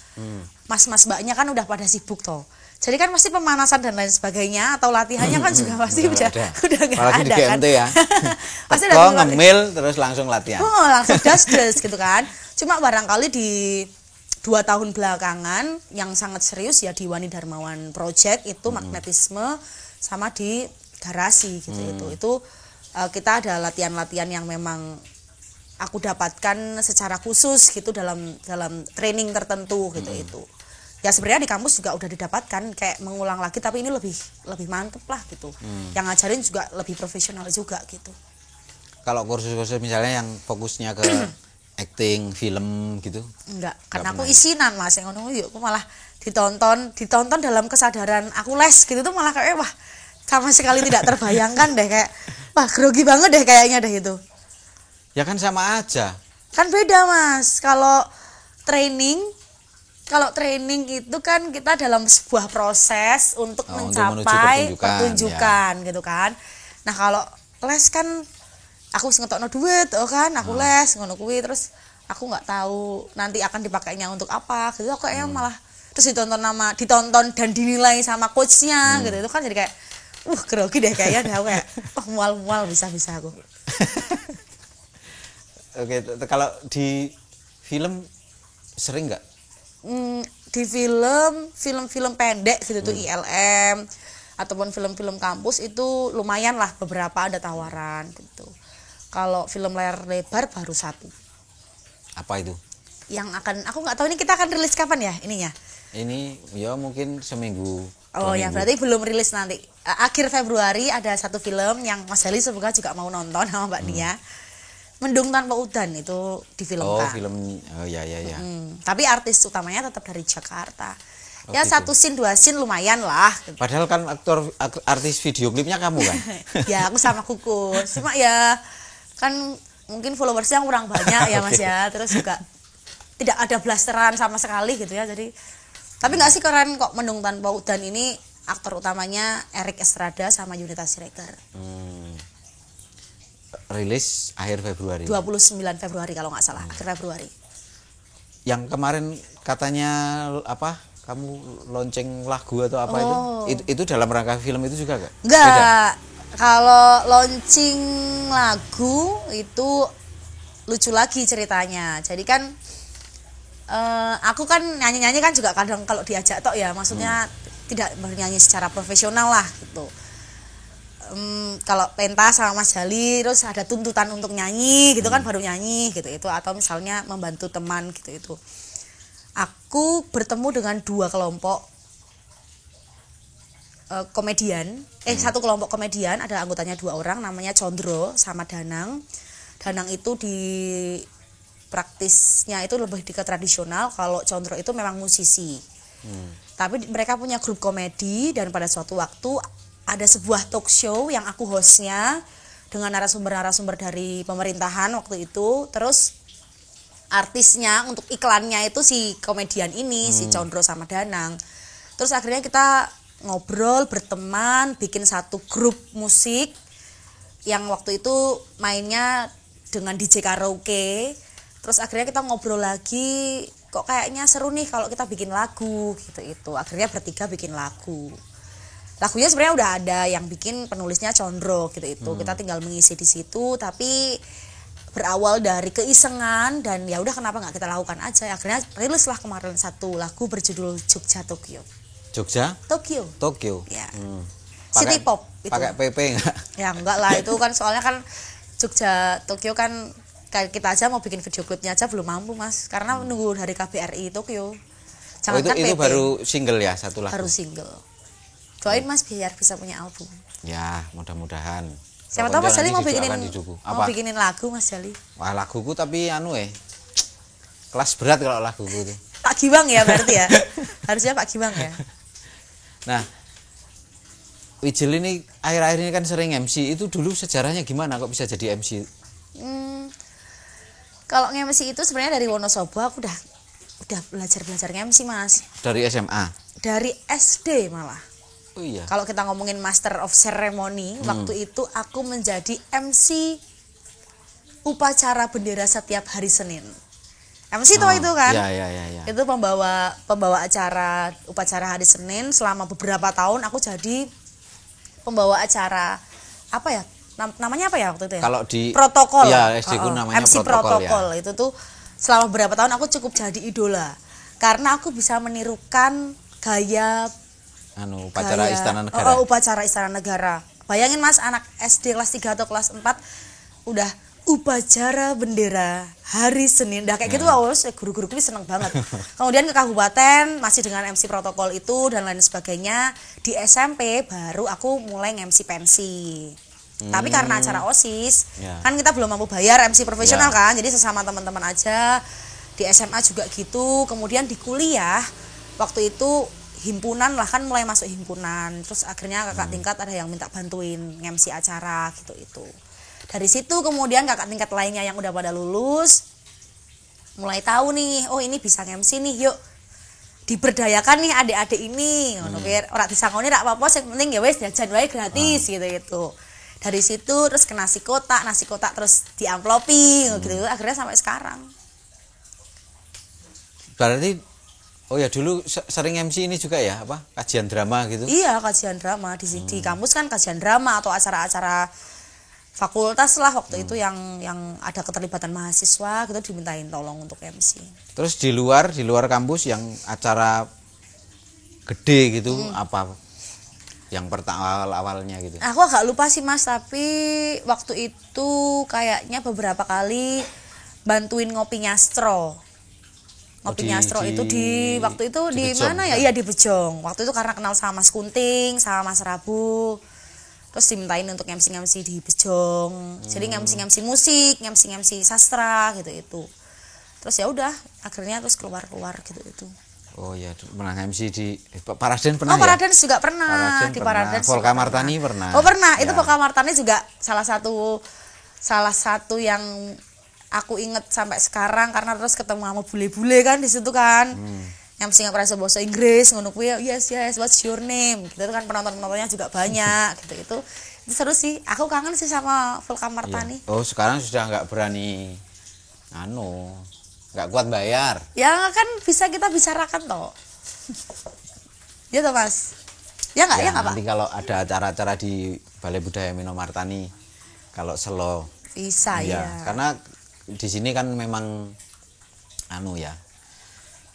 [SPEAKER 1] Mas-mas mbaknya kan udah pada sibuk toh. Jadi kan pasti pemanasan dan lain sebagainya atau latihannya kan juga pasti udah nggak
[SPEAKER 3] apalagi
[SPEAKER 1] ada
[SPEAKER 3] di
[SPEAKER 1] kan.
[SPEAKER 3] GMT ya.
[SPEAKER 1] Pasti
[SPEAKER 3] Teko
[SPEAKER 1] udah
[SPEAKER 3] ngemil terus langsung latihan.
[SPEAKER 1] Oh, langsung das gitu kan. Cuma barangkali di 2 tahun belakangan yang sangat serius ya di Wani Darmawan Project itu magnetisme sama di garasi gitu itu kita ada latihan-latihan yang memang aku dapatkan secara khusus gitu dalam training tertentu gitu itu. Ya sebenarnya di kampus juga udah didapatkan kayak mengulang lagi tapi ini lebih mantep lah gitu. Yang ngajarin juga lebih profesional juga gitu.
[SPEAKER 3] Kalau kursus-kursus misalnya yang fokusnya ke acting, film gitu?
[SPEAKER 1] Enggak, karena aku isinan Mas yang ngono yuk aku malah ditonton dalam kesadaran aku les gitu tuh malah kayak wah sama sekali tidak terbayangkan deh kayak wah grogi banget deh kayaknya deh itu.
[SPEAKER 3] Ya kan sama aja.
[SPEAKER 1] Kan beda Mas. Kalau training itu kan kita dalam sebuah proses untuk mencapai
[SPEAKER 3] untuk
[SPEAKER 1] pertunjukan ya. Gitu kan. Nah, kalau les kan aku wis ngetokno duit kan, aku les ngono kuwi terus aku nggak tahu nanti akan dipakainya untuk apa. Gitu kayaknya malah terus ditonton dan dinilai sama coachnya gitu. Itu kan jadi kayak grogi deh kayaknya dah kayak mual-mual bisa aku.
[SPEAKER 3] Oke, kalau di film sering nggak?
[SPEAKER 1] Di film pendek gitu tuh ILM ataupun film-film kampus itu lumayan lah beberapa ada tawaran gitu. Kalau film layar lebar baru 1.
[SPEAKER 3] Apa itu?
[SPEAKER 1] Yang aku nggak tahu ini kita akan rilis kapan ya ininya?
[SPEAKER 3] Ini ya mungkin seminggu.
[SPEAKER 1] Oh ya berarti belum rilis nanti. Akhir Februari ada 1 film yang Mas Hali semoga juga mau nonton sama Mbak Nia. Mendung Tanpa Udan itu difilmkan.
[SPEAKER 3] Oh, film. Oh ya.
[SPEAKER 1] Tapi artis utamanya tetap dari Jakarta. Ya
[SPEAKER 3] gitu.
[SPEAKER 1] 1 scene 2 scene lumayan lah. Gitu.
[SPEAKER 3] Padahal kan artis video klipnya kamu kan?
[SPEAKER 1] Ya aku sama Kukus. Cuma ya kan mungkin followersnya kurang banyak ya Mas ya. Terus juga tidak ada blasteran sama sekali gitu ya. Jadi tapi nggak sih keren kok Mendung Tanpa Udan ini aktor utamanya Erik Estrada sama Yunita Siregar.
[SPEAKER 3] Rilis akhir Februari.
[SPEAKER 1] 29 Februari kalau nggak salah, akhir Februari.
[SPEAKER 3] Yang kemarin katanya apa? Kamu lonceng lagu atau apa itu dalam rangka film itu juga gak?
[SPEAKER 1] Enggak. Kalau launching lagu itu lucu lagi ceritanya. Jadi kan aku kan nyanyi-nyanyi kan juga kadang kalau diajak tok ya, maksudnya tidak bernyanyi secara profesional lah gitu. Kalau pentas sama Mas Jali terus ada tuntutan untuk nyanyi gitu kan baru nyanyi gitu itu atau misalnya membantu teman gitu itu. Aku bertemu dengan 2 kelompok komedian, 1 kelompok komedian ada anggotanya 2 orang namanya Condro sama Danang. Danang itu di praktisnya itu lebih ke tradisional, kalau Condro itu memang musisi. Tapi mereka punya grup komedi dan pada suatu waktu ada sebuah talk show yang aku hostnya dengan narasumber-narasumber dari pemerintahan waktu itu. Terus artisnya untuk iklannya itu si komedian ini, si Condro sama Danang. Terus akhirnya kita ngobrol, berteman, bikin 1 grup musik yang waktu itu mainnya dengan DJ karaoke. Terus akhirnya kita ngobrol lagi, kok kayaknya seru nih kalau kita bikin lagu gitu itu. Akhirnya bertiga bikin lagu. Lagunya sebenarnya udah ada yang bikin penulisnya Condro gitu itu. Kita tinggal mengisi di situ tapi berawal dari keisengan dan ya udah kenapa nggak kita lakukan aja. Akhirnya rilis lah kemarin 1 lagu berjudul Jogja Tokyo.
[SPEAKER 3] Jogja?
[SPEAKER 1] Tokyo. Ya.
[SPEAKER 3] City
[SPEAKER 1] pop itu.
[SPEAKER 3] Pakai PP enggak?
[SPEAKER 1] Ya enggak lah itu kan soalnya kan Jogja Tokyo kan kayak kita aja mau bikin video klipnya aja belum mampu Mas karena nunggu dari KBRI Tokyo.
[SPEAKER 3] Jangan itu baru single ya 1 lagu.
[SPEAKER 1] Baru single. Doain Mas biar bisa punya album.
[SPEAKER 3] Ya, mudah-mudahan.
[SPEAKER 1] Siapa tahu Mas Jali mau bikinin lagu Mas Jali.
[SPEAKER 3] Wah, laguku tapi kelas berat kalau laguku itu.
[SPEAKER 1] Pak Giwang ya berarti ya. Harusnya Pak Giwang ya.
[SPEAKER 3] Nah, Wijel ini akhir-akhir ini kan sering MC. Itu dulu sejarahnya gimana kok bisa jadi MC?
[SPEAKER 1] Kalau MC itu sebenarnya dari Wonosobo aku udah belajar MC Mas.
[SPEAKER 3] Dari SMA?
[SPEAKER 1] Dari SD malah.
[SPEAKER 3] Oh iya.
[SPEAKER 1] Kalau kita ngomongin Master of Ceremony, waktu itu aku menjadi MC upacara bendera setiap hari Senin. MC tuh itu kan?
[SPEAKER 3] Iya.
[SPEAKER 1] Itu pembawa acara upacara hari Senin selama beberapa tahun. Aku jadi pembawa acara apa ya? Namanya apa ya waktu itu ya?
[SPEAKER 3] Kalau di
[SPEAKER 1] protokol.
[SPEAKER 3] Iya, SD ku namanya
[SPEAKER 1] MC protokol
[SPEAKER 3] ya.
[SPEAKER 1] itu tuh selama beberapa tahun aku cukup jadi idola. Karena aku bisa menirukan gaya
[SPEAKER 3] upacara Istana Negara.
[SPEAKER 1] Upacara Istana Negara. Bayangin Mas, anak SD kelas 3 atau kelas 4 udah upacara bendera hari Senin. Kayak gitu guru-guru gue seneng banget. Kemudian ke kabupaten masih dengan MC protokol itu dan lain sebagainya. Di SMP baru aku mulai MC pensi. Tapi karena acara OSIS, kan kita belum mampu bayar MC profesional kan. Jadi sesama teman-teman aja. Di SMA juga gitu. Kemudian di kuliah waktu itu himpunan lah, kan mulai masuk himpunan, terus akhirnya kakak tingkat ada yang minta bantuin nge-MC acara gitu itu. Dari situ kemudian kakak tingkat lainnya yang udah pada lulus mulai tahu nih, oh ini bisa nge-MC nih, yuk diberdayakan nih adik-adik ini. Ngono ora disangoni rak apa-apa, sing penting ya wis jajan wae gratis gitu. Dari situ terus ke nasi kotak terus diamplopi gitu, akhirnya sampai sekarang.
[SPEAKER 3] Berarti dulu sering MC ini juga ya, apa? Kajian drama gitu?
[SPEAKER 1] Iya, kajian drama di kampus kan kajian drama atau acara-acara fakultas lah waktu itu yang ada keterlibatan mahasiswa gitu dimintain tolong untuk MC.
[SPEAKER 3] Terus di luar kampus yang acara gede gitu apa? Yang pertama awalnya gitu.
[SPEAKER 1] Aku agak lupa sih Mas, tapi waktu itu kayaknya beberapa kali bantuin ngopi nyastro. Ngopi nyastro itu di waktu itu di mana ya? Iya di Bejong. Waktu itu karena kenal sama Mas Kunting, sama Mas Rabu. Terus dimintain untuk MC di Bejong. Jadi MC musik, MC sastra gitu itu. Terus ya udah, akhirnya terus keluar gitu itu.
[SPEAKER 3] Oh iya, pernah MC di Paraden pernah ya?
[SPEAKER 1] Oh, Paraden juga pernah. Di Paraden.
[SPEAKER 3] Volka Martani pernah.
[SPEAKER 1] Oh, pernah. Itu Volka Martani juga salah satu yang aku inget sampai sekarang karena terus ketemu sama bule-bule kan di situ kan. Yang mesti nggak bahasa Inggris, ngono kuwi yes what's your name. Gitu kan penontonnya juga banyak gitu. Itu seru sih. Aku kangen sih sama Volka Martani.
[SPEAKER 3] Iya. Oh, sekarang sudah nggak berani nggak kuat bayar.
[SPEAKER 1] Ya kan bisa kita bicarakan toh. Ya toh Mas. Ya nggak ya nggak Pak?
[SPEAKER 3] Nanti kalau ada acara-acara di Balai Budaya Mino Martani kalau selo
[SPEAKER 1] bisa ya.
[SPEAKER 3] Karena di sini kan memang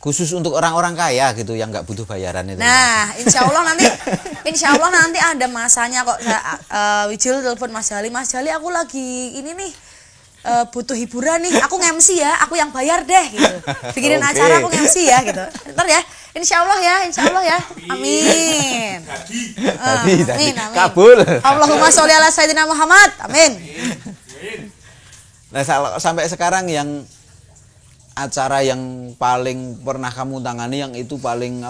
[SPEAKER 3] khusus untuk orang-orang kaya gitu yang nggak butuh bayaran itu.
[SPEAKER 1] Nah, insya Allah nanti ada masanya kok. Wijil telepon Mas Jali, aku lagi ini nih butuh hiburan nih, aku nge-MC ya, aku yang bayar deh gitu. Bikinin acara aku nge-MC ya gitu. Ntar ya, insya Allah ya. Amin. Amin.
[SPEAKER 3] Kabul.
[SPEAKER 1] Allahumma sholli ala sayyidina Muhammad. Amin.
[SPEAKER 3] Nah, sampai sekarang yang acara yang paling pernah kamu tangani yang itu paling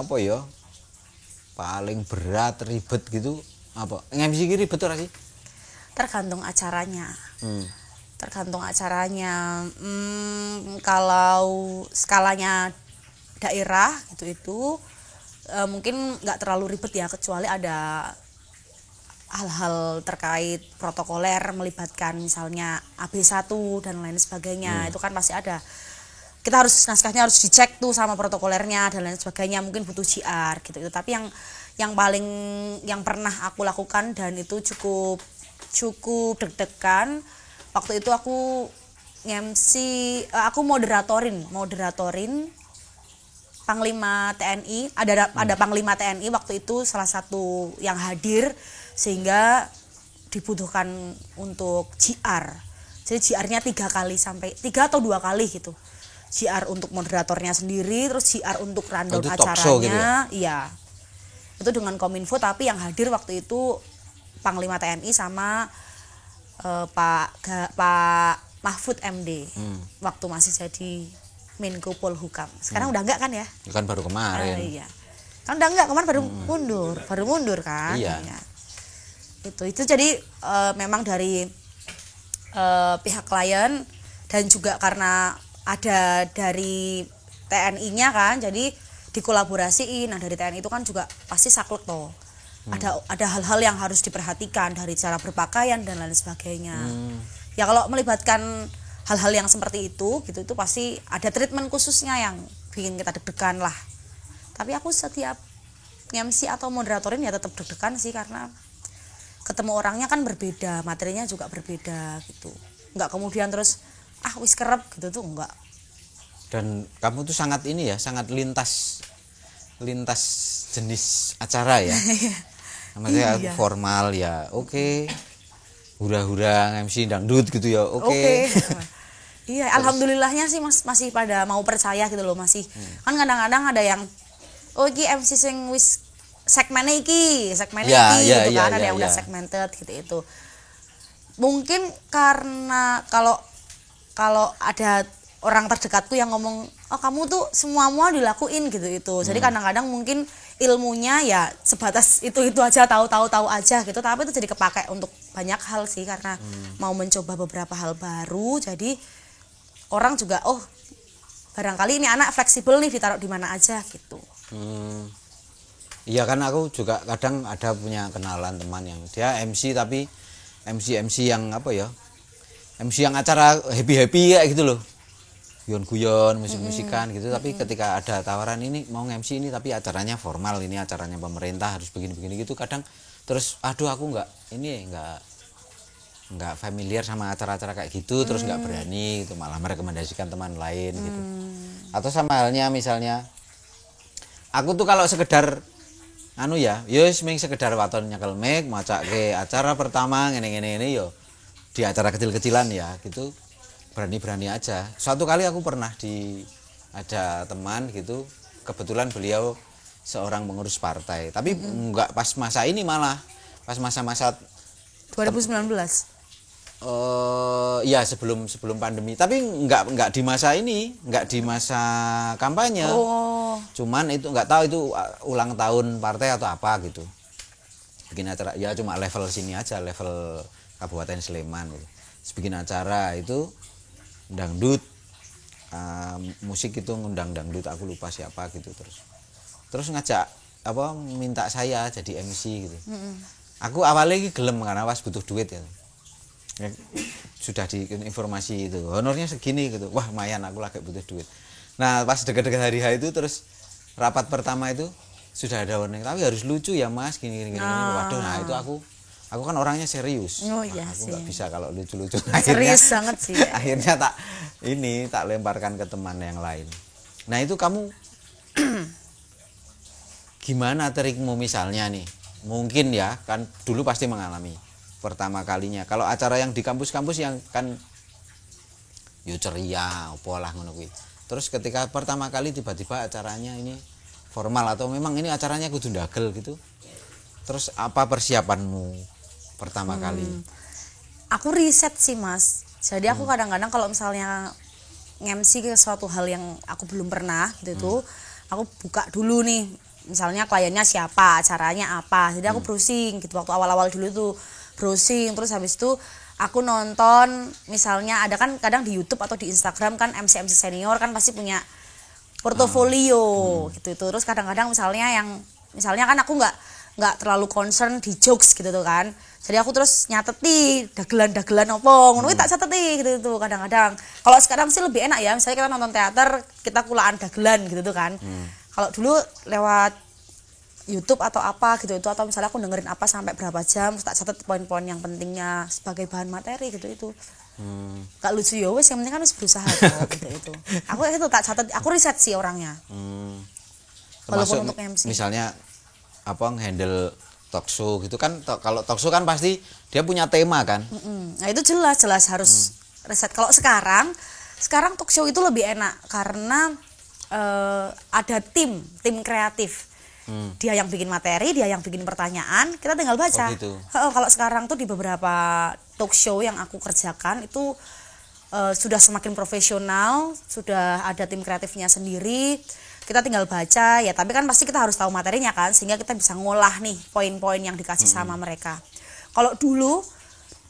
[SPEAKER 3] paling berat, ribet gitu apa? Nge-MC ribet ora sih?
[SPEAKER 1] Tergantung acaranya. Kalau skalanya daerah gitu mungkin nggak terlalu ribet ya, kecuali ada hal-hal terkait protokoler melibatkan misalnya AB1 dan lain sebagainya. Itu kan pasti ada, kita naskahnya harus dicek tuh sama protokolernya dan lain sebagainya, mungkin butuh JR gitu. Tapi yang pernah aku lakukan dan itu cukup deg-degan, waktu itu aku aku moderatorin Panglima TNI, ada Panglima TNI waktu itu salah satu yang hadir, sehingga dibutuhkan untuk JR. Jadi JR-nya 3 atau 2 kali gitu. JR untuk moderatornya sendiri, terus JR untuk rundown acaranya. Gitu ya? Iya. Itu dengan Kominfo, tapi yang hadir waktu itu Panglima TNI sama Pak Mahfud MD. Waktu masih jadi Menko Polhukam. Sekarang udah enggak kan ya?
[SPEAKER 3] Kan baru kemarin.
[SPEAKER 1] Iya. Kan udah enggak, kemarin baru mundur kan?
[SPEAKER 3] Iya.
[SPEAKER 1] Itu jadi memang dari pihak klien dan juga karena ada dari TNI-nya kan, jadi dikolaborasiin. Nah, dari TNI itu kan juga pasti saklek toh. ada hal-hal yang harus diperhatikan dari cara berpakaian dan lain sebagainya. Ya kalau melibatkan hal-hal yang seperti itu gitu, itu pasti ada treatment khususnya yang bikin kita deg-degan lah. Tapi aku setiap MC atau moderatorin ya tetap deg-degan sih, karena ketemu orangnya kan berbeda, materinya juga berbeda gitu. Enggak kemudian terus wis kerep gitu tuh enggak.
[SPEAKER 3] Dan kamu tuh sangat ini ya, sangat lintas jenis acara ya. Maksudnya
[SPEAKER 1] Iya.
[SPEAKER 3] formal ya, oke. Hura-hura MC dangdut gitu ya, oke.
[SPEAKER 1] Iya, alhamdulillahnya sih masih pada mau percaya gitu loh, masih. Kan kadang-kadang ada yang iki MC sing wis segmennya iki
[SPEAKER 3] Ya,
[SPEAKER 1] iki
[SPEAKER 3] ya,
[SPEAKER 1] gitu
[SPEAKER 3] ya,
[SPEAKER 1] kan, ada
[SPEAKER 3] ya,
[SPEAKER 1] yang udah
[SPEAKER 3] ya.
[SPEAKER 1] segmented gitu itu. Mungkin karena kalau ada orang terdekatku yang ngomong, "Oh, kamu tuh semua dilakuin gitu itu." Jadi kadang-kadang mungkin ilmunya ya sebatas itu aja, tahu aja gitu, tapi itu jadi kepakai untuk banyak hal sih, karena mau mencoba beberapa hal baru. Jadi orang juga barangkali ini anak fleksibel nih, ditaruh di mana aja gitu.
[SPEAKER 3] Iya kan, aku juga kadang ada punya kenalan teman yang dia MC, tapi MC yang apa ya, MC yang acara happy kayak gitu loh, guyon musik-musikan gitu. Tapi ketika ada tawaran ini mau MC ini tapi acaranya formal, ini acaranya pemerintah harus begini gitu, kadang terus aku nggak familiar sama acara-acara kayak gitu, terus nggak berani gitu, malah merekomendasikan teman lain gitu. Atau sama halnya misalnya aku tuh kalau sekedar ming sekedar waton nyekel mic macake acara pertama ngene yo, di acara kecil-kecilan ya gitu, berani aja. Suatu kali aku pernah ada teman gitu, kebetulan beliau seorang pengurus partai, tapi enggak pas masa ini, malah pas masa-masa
[SPEAKER 1] 2019.
[SPEAKER 3] Ya sebelum pandemi, tapi enggak di masa ini, enggak di masa kampanye. Cuman itu enggak tahu itu ulang tahun partai atau apa gitu. Bikin acara ya cuma level sini aja, level Kabupaten Sleman gitu. Terus bikin acara itu dangdut, musik itu ngundang dangdut, aku lupa siapa gitu, terus ngajak minta saya jadi MC gitu. Aku awalnya gelem karena pas butuh duit ya. Sudah di informasi itu honornya segini gitu, wah lumayan, aku lagi butuh duit. Nah pas dekat-dekat hari H itu, terus rapat pertama itu sudah ada warning, tapi harus lucu ya mas, gini. Waduh, nah itu aku kan orangnya serius.
[SPEAKER 1] Iya
[SPEAKER 3] aku
[SPEAKER 1] sih.
[SPEAKER 3] nggak bisa kalau lucu-lucu.
[SPEAKER 1] Serius banget sih.
[SPEAKER 3] Akhirnya tak lemparkan ke teman yang lain. Nah itu kamu gimana trikmu misalnya nih, mungkin ya kan dulu pasti mengalami pertama kalinya kalau acara yang di kampus-kampus yang kan yo ceria opolah ngono kuwi, terus ketika pertama kali tiba-tiba acaranya ini formal atau memang ini acaranya kudu ndagel gitu, terus apa persiapanmu pertama kali?
[SPEAKER 1] Aku riset sih mas, jadi aku kadang-kadang kalau misalnya nge-MC ke suatu hal yang aku belum pernah gitu tuh, aku buka dulu nih, misalnya kliennya siapa, acaranya apa, jadi aku browsing gitu waktu awal-awal dulu tuh, browsing. Terus habis itu aku nonton, misalnya ada kan kadang di YouTube atau di Instagram kan MC senior kan pasti punya portofolio gitu. Terus kadang-kadang misalnya kan aku nggak terlalu concern di jokes gitu tuh kan, jadi aku terus nyateti dagelan opo ngono tak cateti gitu tuh. Kadang-kadang kalau sekarang sih lebih enak ya, misalnya kita nonton teater kita kulaan dagelan gitu tuh kan. Kalau dulu lewat YouTube atau apa gitu itu, atau misalnya aku dengerin apa sampai berapa jam, terus tak catat poin-poin yang pentingnya sebagai bahan materi gitu itu. Gak lucu ya wes, yang penting kan harus berusaha gitu itu. Aku itu tak catat, aku riset sih orangnya. Walaupun untuk MC.
[SPEAKER 3] Misalnya handle talk show gitu kan, kalau talk show kan pasti dia punya tema kan.
[SPEAKER 1] Nah itu jelas harus riset. Kalau sekarang talk show itu lebih enak karena ada tim kreatif. Dia yang bikin materi, dia yang bikin pertanyaan, kita tinggal baca.
[SPEAKER 3] Oh gitu.
[SPEAKER 1] Kalau sekarang tuh di beberapa talk show yang aku kerjakan itu sudah semakin profesional, sudah ada tim kreatifnya sendiri. Kita tinggal baca ya, tapi kan pasti kita harus tahu materinya kan, sehingga kita bisa ngolah nih poin-poin yang dikasih sama mereka. Kalau dulu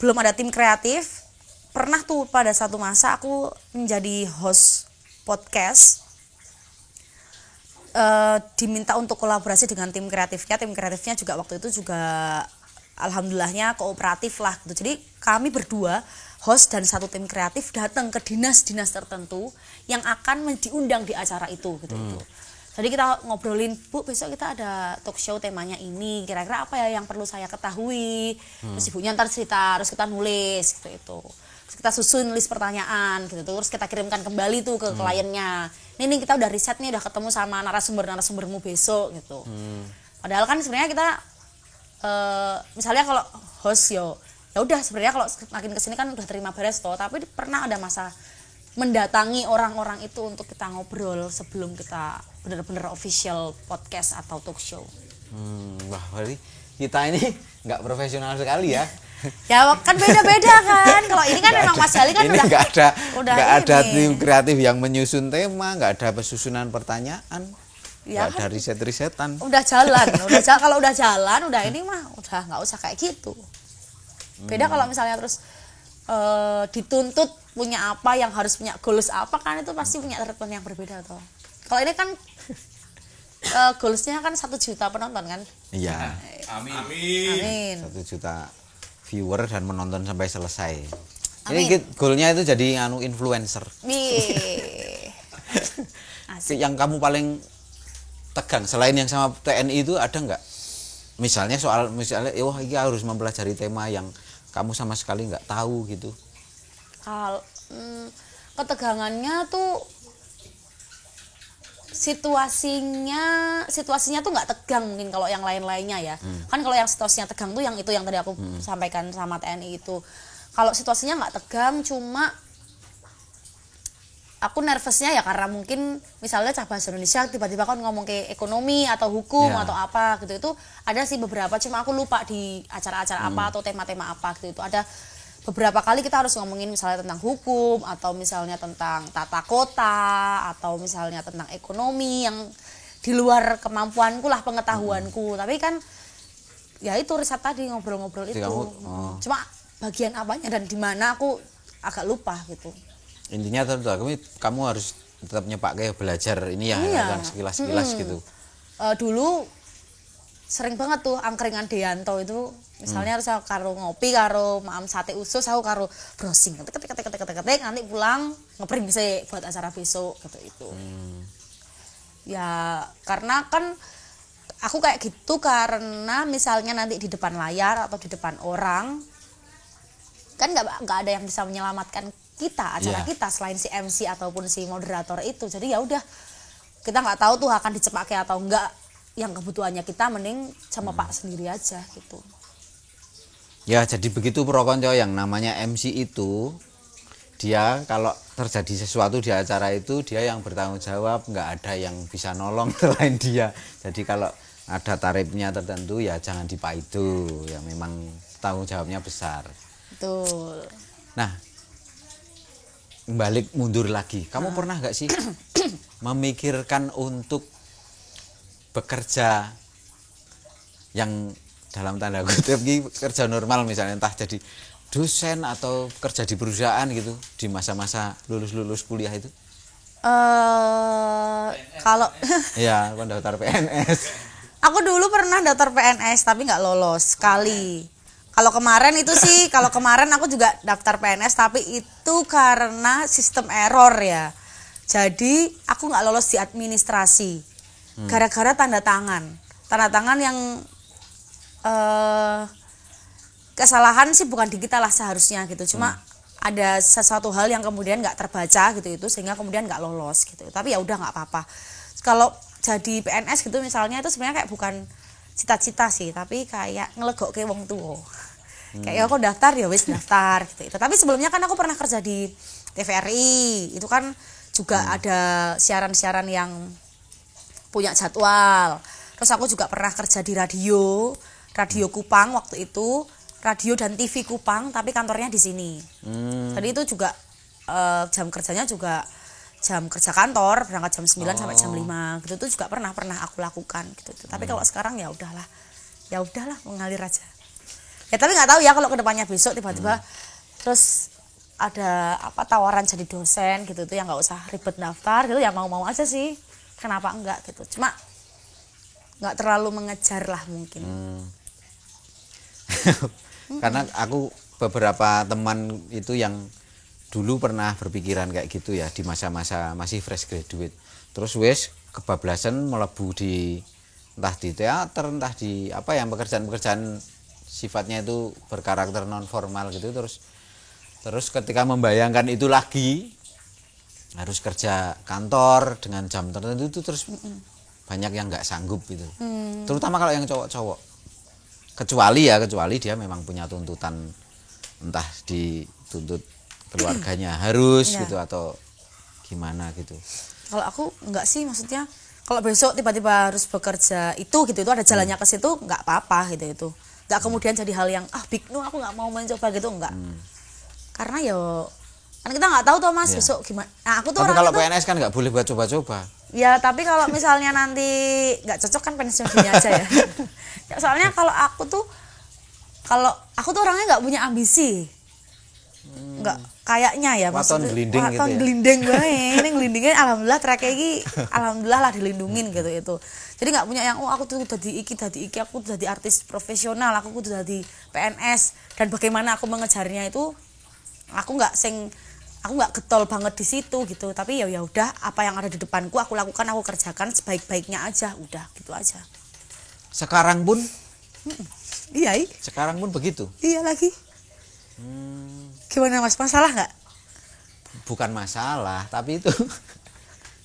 [SPEAKER 1] belum ada tim kreatif, pernah tuh pada satu masa aku menjadi host podcast. diminta untuk kolaborasi dengan tim kreatifnya juga waktu itu juga alhamdulillahnya kooperatif lah gitu. Jadi kami berdua host dan satu tim kreatif datang ke dinas-dinas tertentu yang akan diundang di acara itu gitu. Jadi kita ngobrolin, Bu, besok kita ada talk show temanya ini, kira-kira apa ya yang perlu saya ketahui. Terus ibunya ntar cerita, terus kita nulis gitu itu. Terus kita susun list pertanyaan gitu, terus kita kirimkan kembali tuh ke kliennya. Ini kita udah riset nih, udah ketemu sama narasumbermu besok gitu. Padahal kan sebenarnya kita misalnya kalau host ya udah sebenarnya kalau makin kesini kan udah terima beres toh, tapi pernah ada masa mendatangi orang-orang itu untuk kita ngobrol sebelum kita benar-benar official podcast atau talk show.
[SPEAKER 3] Wah, berarti kita ini nggak profesional sekali ya.
[SPEAKER 1] Ya kan beda-beda kan. Kalau ini kan memang Mas Jali kan
[SPEAKER 3] ini nggak ada
[SPEAKER 1] ini.
[SPEAKER 3] tim kreatif yang menyusun tema, nggak ada pesusunan pertanyaan,
[SPEAKER 1] Ya
[SPEAKER 3] nggak
[SPEAKER 1] kan,
[SPEAKER 3] ada riset-risetan.
[SPEAKER 1] udah jalan, kalau udah jalan, udah ini mah udah nggak usah kayak gitu. Beda kalau misalnya terus dituntut punya apa, yang harus punya goals apa, kan itu pasti punya treatment yang berbeda toh. Kalau ini kan goalsnya kan 1 juta penonton kan.
[SPEAKER 3] Iya.
[SPEAKER 1] Amin.
[SPEAKER 3] 1 juta viewer dan menonton sampai selesai.
[SPEAKER 1] Amin.
[SPEAKER 3] Ini goalnya itu jadi influencer.
[SPEAKER 1] Wih. Asik.
[SPEAKER 3] Yang kamu paling tegang selain yang sama TNI itu ada nggak? Misalnya wah ini harus mempelajari tema yang kamu sama sekali nggak tahu gitu.
[SPEAKER 1] Kalau ketegangannya tuh situasinya tuh nggak tegang mungkin kalau yang lain-lainnya ya. Kan kalau yang situasinya tegang tuh yang itu yang tadi aku sampaikan sama TNI itu. Kalau situasinya nggak tegang, cuma aku nervousnya ya karena mungkin misalnya cah bahasa Indonesia tiba-tiba kan ngomong ke ekonomi atau hukum atau apa gitu, itu ada sih beberapa, cuma aku lupa di acara-acara apa atau tema-tema apa gitu. Itu ada beberapa kali kita harus ngomongin misalnya tentang hukum atau misalnya tentang tata kota atau misalnya tentang ekonomi yang di luar kemampuanku lah, pengetahuanku. Tapi kan ya itu riset tadi, ngobrol-ngobrol itu. Cuma bagian apanya dan di mana aku agak lupa gitu.
[SPEAKER 3] Intinya kamu harus tetap nyepak belajar ini ya, yang sekilas-sekilas gitu.
[SPEAKER 1] Dulu sering banget tuh angkringan Deanto itu, misalnya harus aku karo ngopi karo maam sate usus, aku karo browsing ketik nanti pulang ngeprint sih buat acara besok gitu itu. Ya karena kan aku kayak gitu karena misalnya nanti di depan layar atau di depan orang kan nggak ada yang bisa menyelamatkan kita acara kita selain si MC ataupun si moderator itu. Jadi ya udah, kita nggak tahu tuh akan dicepake atau enggak, yang kebutuhannya kita mending sama Pak sendiri aja gitu.
[SPEAKER 3] Ya jadi begitu pro konco, yang namanya MC itu dia kalau terjadi sesuatu di acara itu dia yang bertanggung jawab, nggak ada yang bisa nolong selain dia. Jadi kalau ada tarifnya tertentu ya jangan dipaido, ya memang tanggung jawabnya besar.
[SPEAKER 1] Betul.
[SPEAKER 3] Nah, balik mundur lagi, kamu pernah nggak sih memikirkan untuk bekerja yang dalam tanda kutip kerja normal, misalnya entah jadi dosen atau kerja di perusahaan gitu di masa-masa lulus kuliah itu?
[SPEAKER 1] Kalau
[SPEAKER 3] ya daftar PNS.
[SPEAKER 1] Aku dulu pernah daftar PNS tapi nggak lolos sekali. Kalau kemarin aku juga daftar PNS tapi itu karena sistem error ya. Jadi aku nggak lolos di administrasi gara-gara tanda tangan yang kesalahan sih bukan di kita lah seharusnya gitu. Cuma ada sesuatu hal yang kemudian nggak terbaca gitu itu sehingga kemudian nggak lolos gitu. Tapi ya udah nggak apa-apa. Kalau jadi PNS gitu misalnya itu sebenarnya kayak bukan cita-cita sih, tapi kayak ngelegokke wong tua. Kayak aku daftar ya wis daftar gitu. Tapi sebelumnya kan aku pernah kerja di TVRI. Itu kan juga ada siaran-siaran yang punya jadwal. Terus aku juga pernah kerja di radio Kupang waktu itu, radio dan TV Kupang, tapi kantornya di sini. Jadi itu juga jam kerjanya juga jam kerja kantor, berangkat jam 9 sampai jam 5 gitu. Itu juga pernah aku lakukan gitu. Tapi kalau sekarang ya udahlah mengalir aja. Ya tapi nggak tahu ya kalau kedepannya besok tiba-tiba terus ada tawaran jadi dosen gitu tuh yang nggak usah ribet daftar gitu ya, mau aja sih. kenapa enggak gitu, cuma nggak terlalu mengejar lah mungkin.
[SPEAKER 3] Karena aku beberapa teman itu yang dulu pernah berpikiran kayak gitu ya di masa-masa masih fresh graduate, terus wes kebablasan melebu di entah di teater, entah di apa yang pekerjaan-pekerjaan sifatnya itu berkarakter non formal gitu, terus ketika membayangkan itu lagi harus kerja kantor dengan jam tertentu itu terus banyak yang nggak sanggup gitu. Terutama kalau yang cowok-cowok. Kecuali dia memang punya tuntutan, entah dituntut keluarganya harus gitu atau gimana gitu.
[SPEAKER 1] Kalau aku enggak sih, maksudnya kalau besok tiba-tiba harus bekerja itu ada jalannya ke situ, nggak apa-apa gitu itu. Nggak kemudian jadi hal yang big no, aku nggak mau mencoba gitu, enggak. Karena kan kita nggak tahu tuh Mas besok gimana. Nah, aku tuh
[SPEAKER 3] tapi
[SPEAKER 1] orangnya
[SPEAKER 3] kalau PNS kan nggak boleh buat coba-coba.
[SPEAKER 1] Ya, tapi kalau misalnya nanti nggak cocok kan pensiun gini aja ya. Ya, soalnya kalau aku tuh orangnya nggak punya ambisi. Nggak kayaknya ya,
[SPEAKER 3] waton gelinding gitu ya.
[SPEAKER 1] Gelinding banget. Ini gelindingnya alhamdulillah track iki alhamdulillah lah dilindungin gitu itu. Jadi nggak punya yang aku tuh dadi iki, aku jadi artis profesional, aku tuh jadi PNS, dan bagaimana aku mengejarnya itu aku nggak getol banget di situ gitu. Tapi ya udah, apa yang ada di depanku aku lakukan, aku kerjakan sebaik-baiknya aja, udah gitu aja.
[SPEAKER 3] Sekarang pun
[SPEAKER 1] Iya.
[SPEAKER 3] Sekarang pun begitu.
[SPEAKER 1] Iya lagi. Gimana Mas, masalah nggak?
[SPEAKER 3] Bukan masalah, tapi itu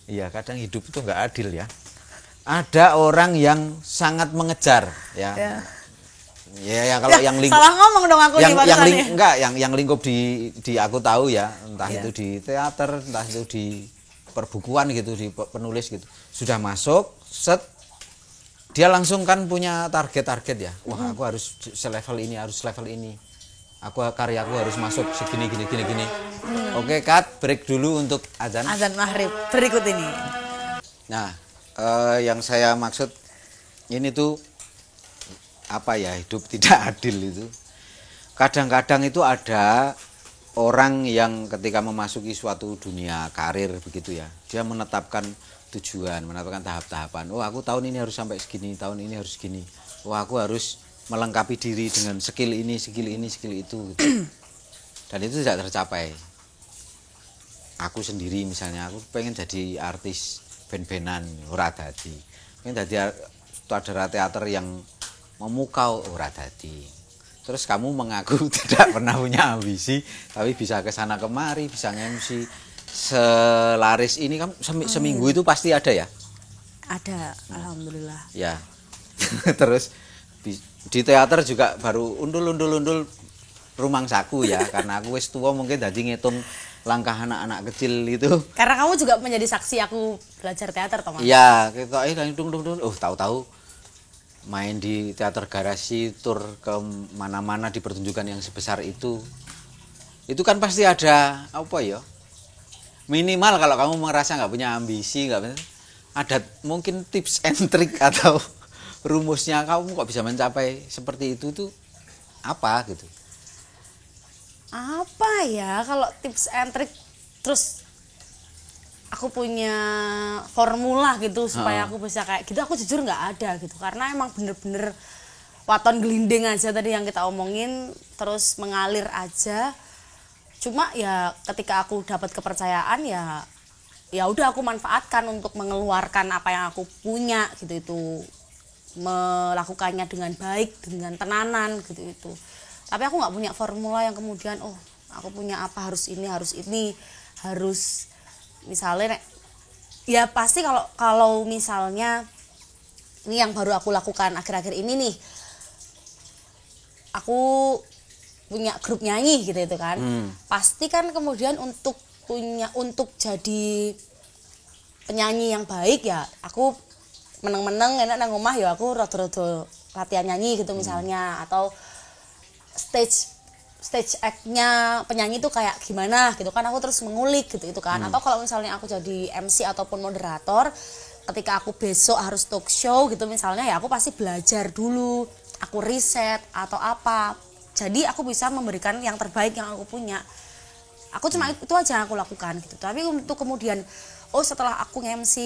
[SPEAKER 3] iya, kadang hidup itu nggak adil ya. Ada orang yang sangat mengejar ya. Ya kalau yang lingkup
[SPEAKER 1] salah ngomong dong aku
[SPEAKER 3] yang lingkup di aku tahu ya, entah itu di teater, entah itu di perbukuan gitu, di penulis gitu. Sudah masuk, set dia langsung kan punya target ya. Wah, aku harus selevel ini, harus level ini. Karyaku harus masuk segini gini. Oke, cut, break dulu untuk azan.
[SPEAKER 1] Azan maghrib berikut ini.
[SPEAKER 3] Nah, yang saya maksud ini tuh apa ya, hidup tidak adil itu. Kadang-kadang itu ada orang yang ketika memasuki suatu dunia karir begitu ya, dia menetapkan tujuan, menetapkan tahap-tahapan. Oh, aku tahun ini harus sampai segini, tahun ini harus segini. Oh, aku harus melengkapi diri dengan skill ini, skill itu gitu. Dan itu tidak tercapai. Aku sendiri misalnya, aku pengen jadi artis band-bandan, ora dadi. Pengen jadi sutradara teater yang memukau, ora dadi. Terus kamu mengaku tidak pernah punya ambisi, tapi bisa ke sana kemari, bisa nge-MC selaris ini, kamu seminggu itu pasti ada ya?
[SPEAKER 1] Ada, alhamdulillah.
[SPEAKER 3] Ya. Terus di teater juga baru undul rumangsaku ya, karena aku wis tua mungkin dadi ngitung langkah anak-anak kecil itu.
[SPEAKER 1] Karena kamu juga menjadi saksi aku belajar teater toh, Mas?
[SPEAKER 3] Iya, kita dung tahu-tahu main di teater garasi, tur ke mana-mana di pertunjukan yang sebesar itu kan pasti ada apa ya, minimal kalau kamu merasa nggak punya ambisi, nggak ada mungkin tips and trick atau rumusnya kamu kok bisa mencapai seperti itu tuh apa gitu.
[SPEAKER 1] Apa ya, kalau tips and trick terus aku punya formula gitu supaya aku bisa kayak gitu, aku jujur nggak ada gitu. Karena emang bener-bener waton gelinding aja tadi yang kita omongin, terus mengalir aja. Cuma ya ketika aku dapat kepercayaan ya udah aku manfaatkan untuk mengeluarkan apa yang aku punya gitu, itu melakukannya dengan baik, dengan tenanan gitu itu. Tapi aku nggak punya formula yang kemudian aku punya apa harus misalnya ya pasti kalau misalnya ini yang baru aku lakukan akhir-akhir ini nih, aku punya grup nyanyi gitu itu kan. Pasti kan kemudian untuk jadi penyanyi yang baik ya aku meneng-meneng enak nang omah ya aku rada-rada latihan nyanyi gitu misalnya, atau stage act-nya penyanyi itu kayak gimana gitu kan, aku terus mengulik gitu kan. Atau kalau misalnya aku jadi MC ataupun moderator, ketika aku besok harus talk show gitu misalnya, ya aku pasti belajar dulu, aku riset atau apa, jadi aku bisa memberikan yang terbaik yang aku punya. Aku cuma itu aja yang aku lakukan gitu. Tapi untuk kemudian setelah aku nge-MC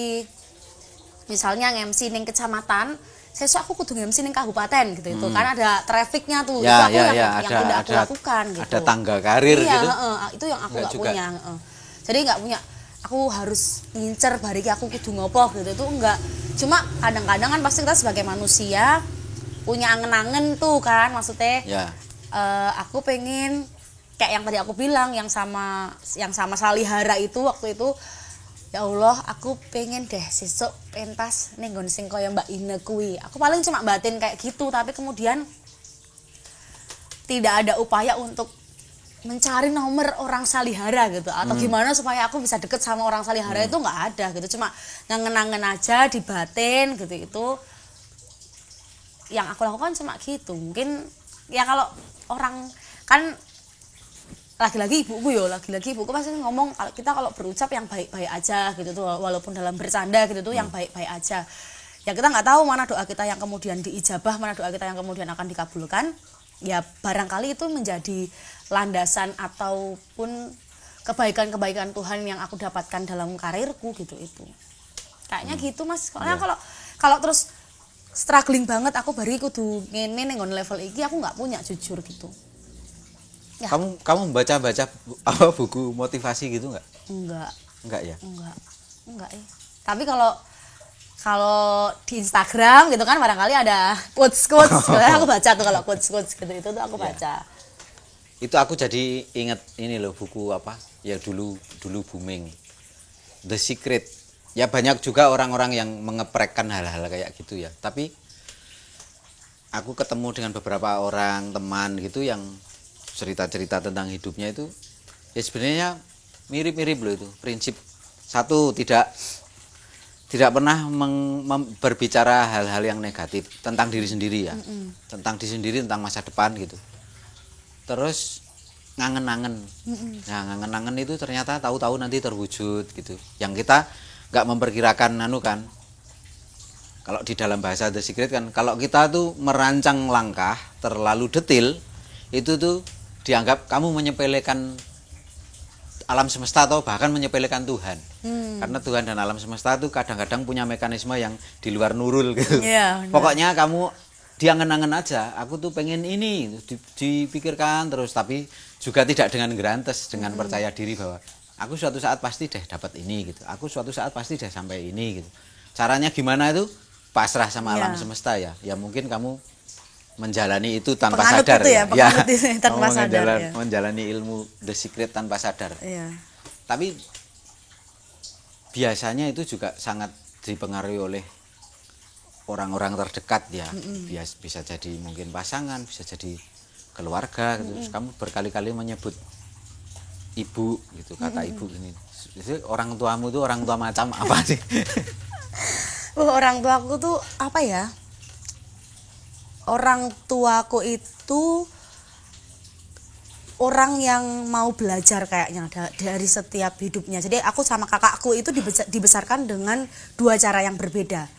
[SPEAKER 1] misalnya nge-MC ning kecamatan, sesuk aku kudu nge-MC ning kabupaten gitu itu kan ada trafficnya tuh, itu aku yang tidak aku lakukan gitu.
[SPEAKER 3] Ada tangga karir gitu.
[SPEAKER 1] Itu yang aku nggak punya. Jadi nggak punya, aku harus ngincer bariki aku kudu ngopo gitu, itu enggak. Cuma kadang-kadang kan pasti kita sebagai manusia punya angen-angen tuh kan, maksudnya aku pengen kayak yang tadi aku bilang, yang sama Salihara itu waktu itu, ya Allah aku pengen deh sesuk pentas ning nggon sing kaya Mbak Ine kuwi. Aku paling cuma batin kayak gitu, tapi kemudian tidak ada upaya untuk mencari nomor orang Salihara gitu, atau gimana supaya aku bisa deket sama orang Salihara, itu nggak ada gitu. Cuma ngangen-ngangen aja di batin gitu. Itu yang aku lakukan cuma gitu. Mungkin ya kalau orang kan lagi-lagi ibuku pasti ngomong kalau kita kalau berucap yang baik-baik aja gitu tuh, walaupun dalam bercanda gitu tuh yang baik-baik aja. Ya kita nggak tahu mana doa kita yang kemudian diijabah, mana doa kita yang kemudian akan dikabulkan. Ya barangkali itu menjadi landasan ataupun kebaikan-kebaikan Tuhan yang aku dapatkan dalam karirku gitu itu. Kayaknya gitu Mas. Soalnya kalau terus struggling banget aku bari kudu ngene ning level iki, aku nggak punya jujur gitu. Ya.
[SPEAKER 3] Kamu baca-baca apa buku motivasi gitu nggak? Enggak ya? Enggak ya. Tapi kalau di Instagram gitu kan barangkali ada quotes. Aku baca tuh kalau quotes gitu, itu tuh aku baca. Itu aku jadi inget ini loh, buku apa? Ya dulu booming. The Secret. Ya banyak juga orang-orang yang mengeprekkan hal-hal kayak gitu ya. Tapi aku ketemu dengan beberapa orang teman gitu yang cerita-cerita tentang hidupnya itu ya sebenarnya mirip-mirip loh itu. Prinsip satu, tidak pernah berbicara hal-hal yang negatif tentang diri sendiri ya. Tentang diri sendiri, tentang masa depan gitu. Terus ngangen-nangen. Nah, ngangen-nangen itu ternyata tahu-tahu nanti terwujud gitu. Yang kita nggak memperkirakan kan. Kalau di dalam bahasa The Secret kan, kalau kita tuh merancang langkah terlalu detail, itu tuh dianggap kamu menyepelekan alam semesta atau bahkan menyepelekan Tuhan. Karena Tuhan dan alam semesta itu kadang-kadang punya mekanisme yang di luar nurul gitu. Pokoknya kamu diangen-angen aja, aku tuh pengen ini, dipikirkan terus, tapi juga tidak dengan gerantes, dengan percaya diri bahwa aku suatu saat pasti deh dapat ini gitu. Aku suatu saat pasti deh sampai ini gitu. Caranya gimana itu pasrah sama alam semesta ya. Ya mungkin kamu menjalani itu tanpa sadar
[SPEAKER 1] itu ya. Tanpa
[SPEAKER 3] sadar. Menjalani ilmu The Secret tanpa sadar. Tapi biasanya itu juga sangat dipengaruhi oleh orang-orang terdekat ya. Bisa jadi mungkin pasangan, bisa jadi keluarga gitu. Terus kamu berkali-kali menyebut ibu gitu, kata ibu ini. Jadi orang tuamu itu orang tua macam apa sih?
[SPEAKER 1] Orang tuaku tuh apa ya? Orang tuaku itu orang yang mau belajar kayaknya dari setiap hidupnya. Jadi aku sama kakakku itu dibesarkan dengan dua cara yang berbeda.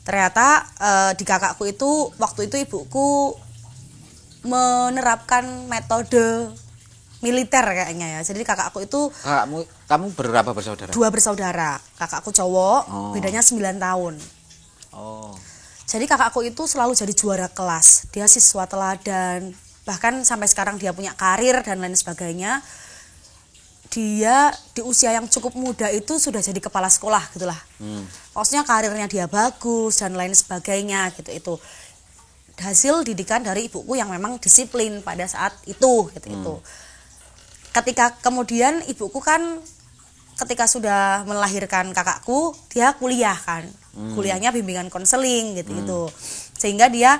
[SPEAKER 1] Ternyata di kakakku itu waktu itu ibuku menerapkan metode militer kayaknya ya. Jadi kakakku itu
[SPEAKER 3] kamu berapa bersaudara?
[SPEAKER 1] 2 bersaudara. Kakakku cowok, bedanya 9 tahun. Jadi kakakku itu selalu jadi juara kelas. Dia siswa teladan. Bahkan sampai sekarang dia punya karir dan lain sebagainya. Dia di usia yang cukup muda itu sudah jadi kepala sekolah gitulah. Maksudnya karirnya dia bagus dan lain sebagainya gitu itu. Hasil didikan dari ibuku yang memang disiplin pada saat itu gitu itu. Ketika kemudian ibuku kan ketika sudah melahirkan kakakku, dia kuliah kan. Kuliahnya bimbingan konseling gitu itu. Sehingga dia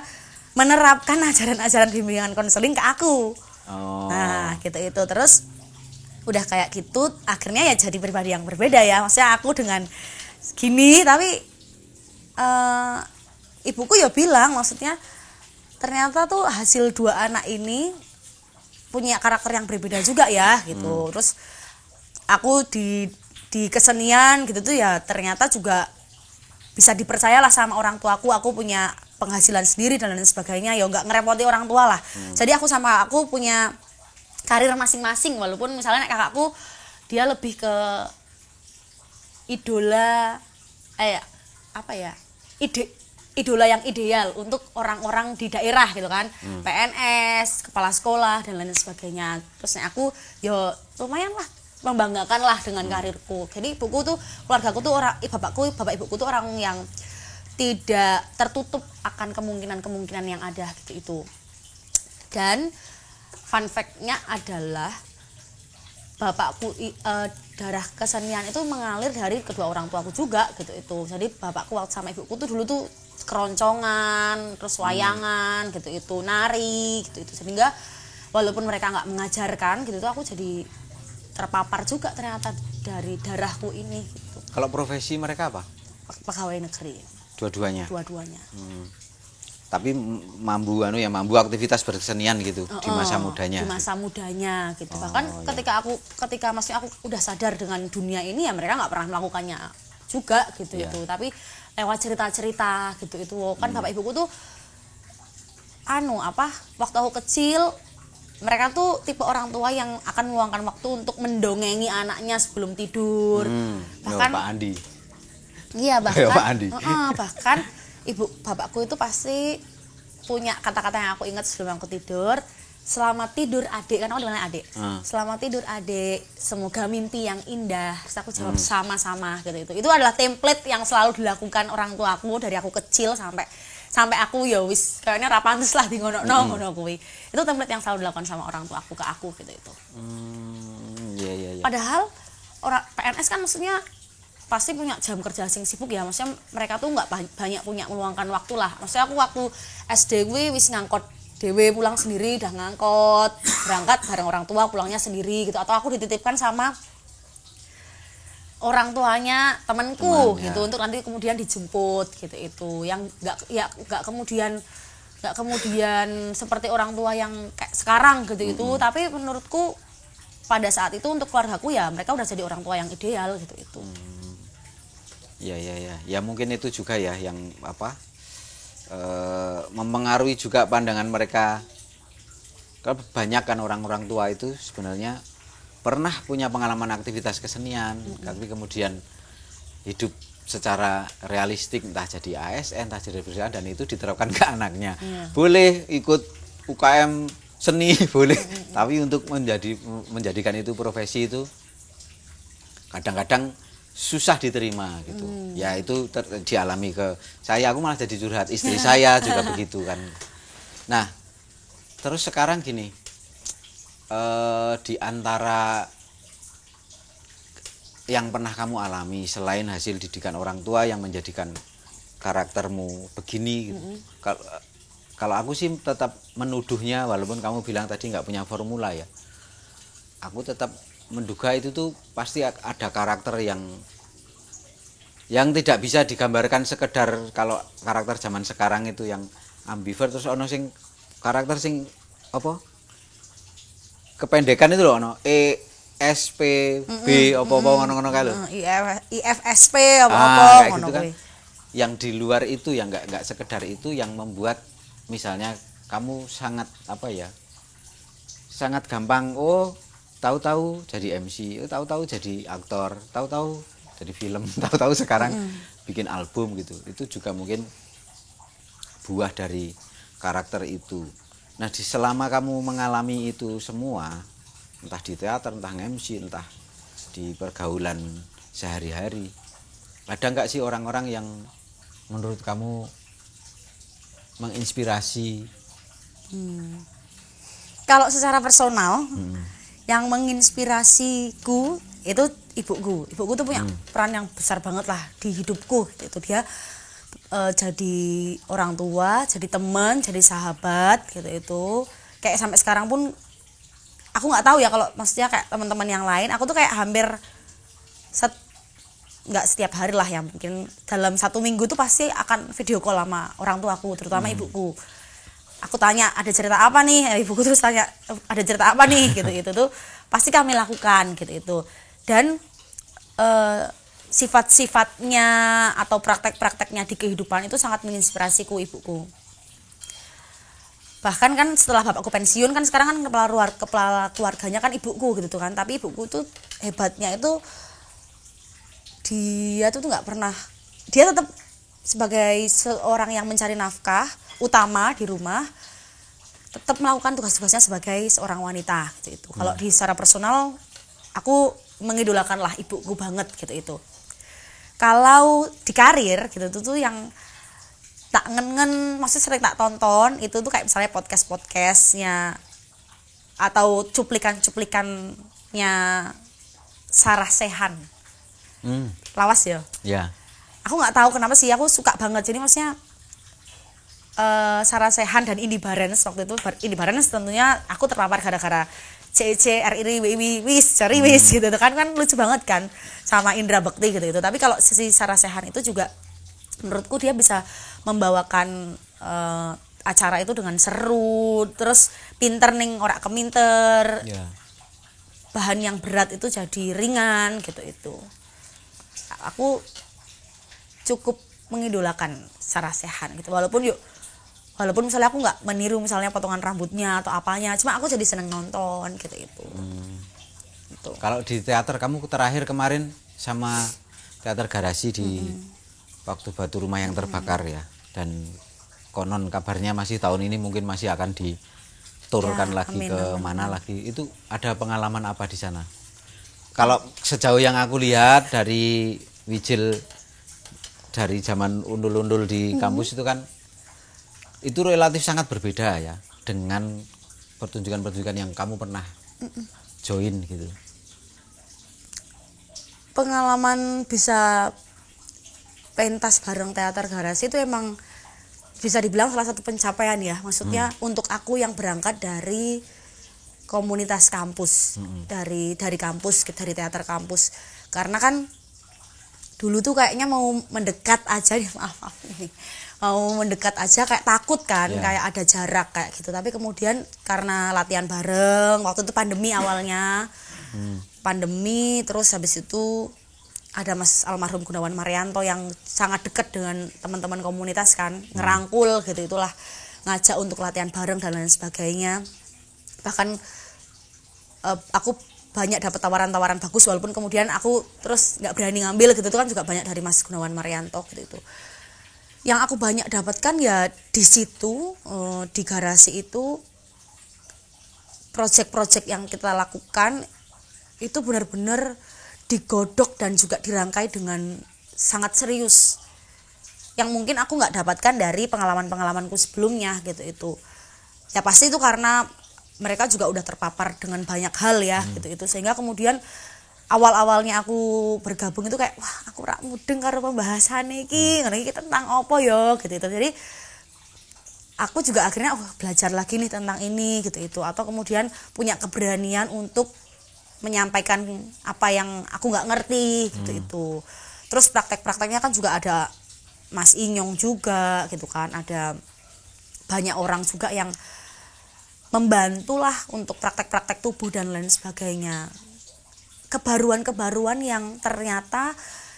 [SPEAKER 1] menerapkan ajaran-ajaran bimbingan konseling ke aku. Nah, gitu itu. Terus udah kayak gitu akhirnya ya jadi pribadi yang berbeda ya. Maksudnya aku dengan gini tapi ibuku ya bilang maksudnya ternyata tuh hasil 2 anak ini punya karakter yang berbeda juga ya gitu. Terus aku di kesenian gitu tuh ya ternyata juga bisa dipercayalah sama orang tuaku. Aku punya penghasilan sendiri dan lain sebagainya, ya nggak ngerepoti orang tua lah. Jadi aku punya karir masing-masing, walaupun misalnya kakakku dia lebih ke idola apa ya, idola yang ideal untuk orang-orang di daerah gitu kan, PNS, kepala sekolah dan lain sebagainya. Terus aku yo lumayan lah membanggakan lah dengan karirku. Jadi ibuku tuh, keluargaku tuh bapak ibuku tuh orang yang tidak tertutup akan kemungkinan yang ada gitu itu. Dan fun fact-nya adalah bapakku darah kesenian itu mengalir dari kedua orang tuaku juga gitu itu. Jadi bapakku waktu sama ibuku tuh dulu tuh keroncongan, terus wayangan gitu itu, nari gitu itu. Sehingga walaupun mereka nggak mengajarkan gitu itu, aku jadi terpapar juga ternyata dari darahku ini gitu.
[SPEAKER 3] Kalau profesi mereka apa?
[SPEAKER 1] Pegawai negeri.
[SPEAKER 3] Dua-duanya.
[SPEAKER 1] Dua-duanya.
[SPEAKER 3] Tapi mampu aktivitas berkesenian gitu di masa mudanya.
[SPEAKER 1] Di masa mudanya gitu. Bahkan ketika maksudnya aku udah sadar dengan dunia ini ya mereka nggak pernah melakukannya juga gitu itu. Tapi lewat cerita-cerita gitu itu kan bapak ibuku tuh waktu aku kecil mereka tuh tipe orang tua yang akan meluangkan waktu untuk mendongengi anaknya sebelum tidur. Bahkan
[SPEAKER 3] Pak Andi.
[SPEAKER 1] Iya
[SPEAKER 3] Pak Andi.
[SPEAKER 1] Bahkan bapakku itu pasti punya kata-kata yang aku ingat sebelum aku tidur. Selamat tidur adik, kan aku dimana adik. Selamat tidur adik, semoga mimpi yang indah. Terus aku jawab sama-sama gitu itu. Itu adalah template yang selalu dilakukan orang tuaku dari aku kecil sampai aku ya wis kayaknya ra pantes lah di ngono kuwi. Itu template yang selalu dilakukan sama orang tuaku ke aku gitu itu.
[SPEAKER 3] Iya.
[SPEAKER 1] Padahal orang PNS kan maksudnya pasti punya jam kerja sing sibuk ya, maksudnya mereka tuh nggak banyak punya meluangkan waktu lah. Maksudnya aku waktu SD gue wis ngangkot dewe, pulang sendiri, udah ngangkot berangkat bareng orang tua, pulangnya sendiri gitu, atau aku dititipkan sama orang tuanya temanku gitu untuk nanti kemudian dijemput gitu itu, yang nggak kemudian seperti orang tua yang kayak sekarang gitu itu. Tapi menurutku pada saat itu untuk keluargaku ya mereka udah jadi orang tua yang ideal gitu itu.
[SPEAKER 3] Ya mungkin itu juga ya yang mempengaruhi juga pandangan mereka. Kebanyakan orang-orang tua itu sebenarnya pernah punya pengalaman aktivitas kesenian, tapi kemudian hidup secara realistik, entah jadi ASN, entah jadi perusahaan, dan itu diterapkan ke anaknya. Boleh ikut UKM seni, boleh, tapi untuk menjadikan itu profesi itu kadang-kadang susah diterima gitu. Ya itu dialami ke saya, aku malah jadi curhat, istri saya juga begitu kan. Nah, terus sekarang gini, di antara yang pernah kamu alami selain hasil didikan orang tua yang menjadikan karaktermu begini gitu. Kalau aku sih tetap menuduhnya, walaupun kamu bilang tadi nggak punya formula ya, aku tetap menduga itu tuh pasti ada karakter yang tidak bisa digambarkan sekedar. Kalau karakter zaman sekarang itu yang ambivert, terus ono sing karakter sing apa kependekan itu loh, ono ESPB apa ngono-ngono kae lho,
[SPEAKER 1] IFSP apa ngono
[SPEAKER 3] kan. Yang di luar itu yang nggak sekedar itu yang membuat misalnya kamu sangat sangat gampang tahu-tahu jadi MC, tahu-tahu jadi aktor, tahu-tahu jadi film, tahu-tahu sekarang bikin album gitu. Itu juga mungkin buah dari karakter itu. Nah, selama kamu mengalami itu semua, entah di teater, entah MC, entah di pergaulan sehari-hari, ada nggak sih orang-orang yang menurut kamu menginspirasi?
[SPEAKER 1] Kalau secara personal, yang menginspirasiku itu ibuku. Ibuku tuh punya peran yang besar banget lah di hidupku. Itu dia jadi orang tua, jadi teman, jadi sahabat gitu itu. Kayak sampai sekarang pun aku nggak tahu ya kalau maksudnya kayak teman-teman yang lain. Aku tuh kayak hampir nggak setiap hari lah ya, mungkin dalam 1 minggu tuh pasti akan video call sama orang tuaku, terutama ibuku. Aku tanya ada cerita apa nih, ibuku terus tanya ada cerita apa nih gitu itu tuh pasti kami lakukan gitu itu. Dan sifat-sifatnya atau praktek-prakteknya di kehidupan itu sangat menginspirasiku ibuku. Bahkan kan setelah bapakku pensiun kan sekarang kan kepala keluarganya kan ibuku gitu tuh kan. Tapi ibuku tuh hebatnya itu dia tuh nggak pernah, dia tetap sebagai seorang yang mencari nafkah utama di rumah tetap melakukan tugas-tugasnya sebagai seorang wanita gitu itu. Kalau di secara personal aku mengidolakan lah ibuku banget gitu itu. Kalau di karir gitu tuh yang tak ngen-ngen, maksudnya sering tak tonton itu tuh kayak misalnya podcastnya atau cuplikannya Sarah Sechan. Lawas ya.
[SPEAKER 3] Ya.
[SPEAKER 1] Aku nggak tahu kenapa sih aku suka banget. Jadi maksudnya Sarah Sechan dan Indy Barens waktu itu. Indy Barens tentunya aku terpapar gara-gara CEC RRI wis cari wis gitu kan lucu banget kan sama Indra Bekti gitu. Tapi kalau si Sarah Sechan itu juga menurutku dia bisa membawakan acara itu dengan seru, terus pinter ning ora keminter.
[SPEAKER 3] Ya.
[SPEAKER 1] Bahan yang berat itu jadi ringan gitu itu. Aku cukup mengidolakan Sarah Sechan gitu. Walaupun misalnya aku nggak meniru misalnya potongan rambutnya atau apanya, cuma aku jadi seneng nonton gitu itu. Gitu.
[SPEAKER 3] Kalau di teater kamu terakhir kemarin sama teater Garasi di waktu Batu Rumah yang terbakar ya, dan konon kabarnya masih tahun ini mungkin masih akan diturunkan lagi ke mana lagi. Itu ada pengalaman apa di sana? Kalau sejauh yang aku lihat dari Wijil dari zaman undul-undul di kampus itu kan itu relatif sangat berbeda ya dengan pertunjukan-pertunjukan yang kamu pernah join gitu.
[SPEAKER 1] Pengalaman bisa pentas bareng teater Garasi itu emang bisa dibilang salah satu pencapaian ya. Maksudnya untuk aku yang berangkat dari komunitas kampus, dari kampus, dari teater kampus. Karena kan dulu tuh kayaknya mau mendekat aja, maaf nih, mau mendekat aja kayak takut kan, kayak ada jarak kayak gitu. Tapi kemudian karena latihan bareng, waktu itu pandemi awalnya, pandemi, terus habis itu ada Mas almarhum Gunawan Marianto yang sangat dekat dengan teman-teman komunitas kan, ngerangkul gitu, itulah ngajak untuk latihan bareng dan lain sebagainya. Bahkan aku banyak dapat tawaran-tawaran bagus, walaupun kemudian aku terus nggak berani ngambil gitu, itu kan juga banyak dari Mas Gunawan Marianto gitu itu. Yang aku banyak dapatkan ya di situ, di Garasi itu proyek-proyek yang kita lakukan itu benar-benar digodok dan juga dirangkai dengan sangat serius, yang mungkin aku nggak dapatkan dari pengalaman-pengalamanku sebelumnya gitu itu. Ya pasti itu karena mereka juga udah terpapar dengan banyak hal ya gitu itu, sehingga kemudian awal-awalnya aku bergabung itu kayak wah aku rak mudeng karo pembahasan iki tentang apa ya gitu itu. Jadi aku juga akhirnya belajar lagi nih tentang ini gitu itu, atau kemudian punya keberanian untuk menyampaikan apa yang aku nggak ngerti gitu itu. Terus praktek-prakteknya kan juga ada Mas Inyong juga gitu kan, ada banyak orang juga yang membantulah untuk praktek-praktek tubuh dan lain sebagainya. Kebaruan-kebaruan yang ternyata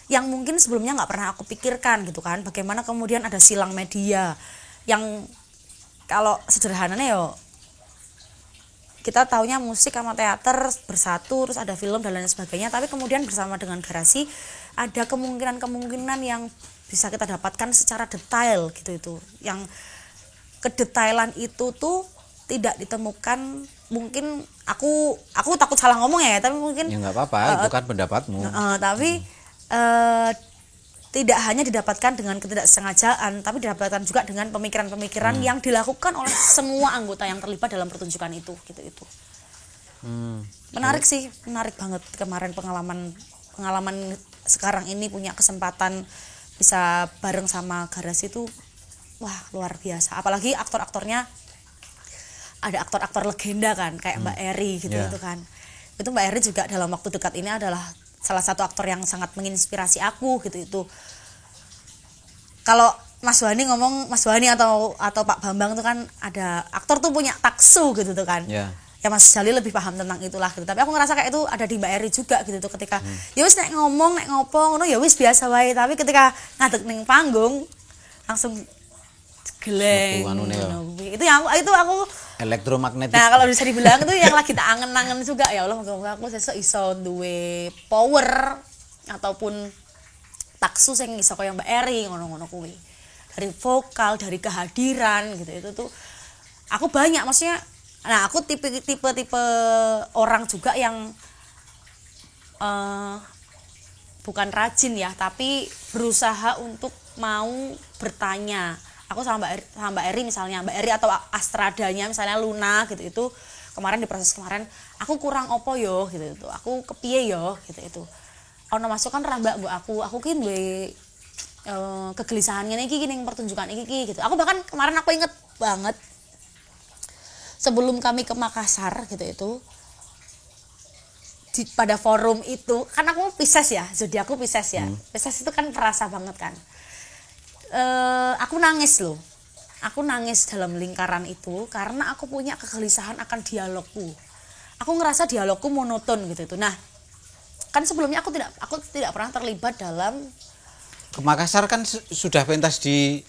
[SPEAKER 1] yang mungkin sebelumnya nggak pernah aku pikirkan gitu kan. Bagaimana kemudian ada silang media yang kalau sederhananya yo kita taunya musik sama teater bersatu, terus ada film dan lain sebagainya, tapi kemudian bersama dengan Garasi ada kemungkinan-kemungkinan yang bisa kita dapatkan secara detail gitu itu. Yang kedetailan itu tuh tidak ditemukan, mungkin aku takut salah ngomong ya, tapi mungkin
[SPEAKER 3] ya nggak apa-apa, itu kan pendapatmu.
[SPEAKER 1] Tapi tidak hanya didapatkan dengan ketidaksengajaan, tapi didapatkan juga dengan pemikiran-pemikiran yang dilakukan oleh semua anggota yang terlibat dalam pertunjukan itu gitu itu. Menarik sih, menarik banget kemarin pengalaman sekarang ini punya kesempatan bisa bareng sama Garasi itu wah luar biasa. Apalagi aktor-aktornya ada aktor-aktor legenda kan kayak Mbak Eri gitu itu kan. Itu Mbak Eri juga dalam waktu dekat ini adalah salah satu aktor yang sangat menginspirasi aku gitu itu. Kalau Mas Wani ngomong, Mas Wani atau Pak Bambang itu kan ada aktor tuh punya taksu gitu tuh kan. Ya Mas Jali lebih paham tentang itulah gitu. Tapi aku ngerasa kayak itu ada di Mbak Eri juga gitu tuh, ketika ya wis nek ngomong nek ngopo ngono ya wis biasa wae, tapi ketika ngadeg ning panggung langsung geleng. Itu aku
[SPEAKER 3] elektromagnetik.
[SPEAKER 1] Nah, kalau bisa dibilang itu yang lagi tak angen-angen juga ya Allah, moga-moga aku sesuk iso duwe power ataupun taksu sing iso kaya Mbak Eri ngono-ngono kuwi. Dari vokal, dari kehadiran gitu itu tuh aku banyak maksudnya. Nah, aku tipe orang juga yang bukan rajin ya, tapi berusaha untuk mau bertanya. Aku sama Mbak Eri misalnya, Mbak Eri atau Astradanya misalnya Luna gitu itu kemarin di proses kemarin aku kurang opo yo gitu itu. Aku kepiye yo gitu itu. Ono masukan ra Mbak aku ki duwe kegelisahan ngene iki ning pertunjukan iki gitu. Aku bahkan kemarin aku inget banget sebelum kami ke Makassar gitu itu pada forum itu kan aku Pisces ya, zodiakku Pisces ya. Pisces itu kan perasa banget kan. Aku nangis loh. Aku nangis dalam lingkaran itu karena aku punya kegelisahan akan dialogku. Aku ngerasa dialogku monoton gitu itu. Nah, kan sebelumnya aku tidak pernah terlibat dalam
[SPEAKER 3] Ke Makassar kan sudah pentas di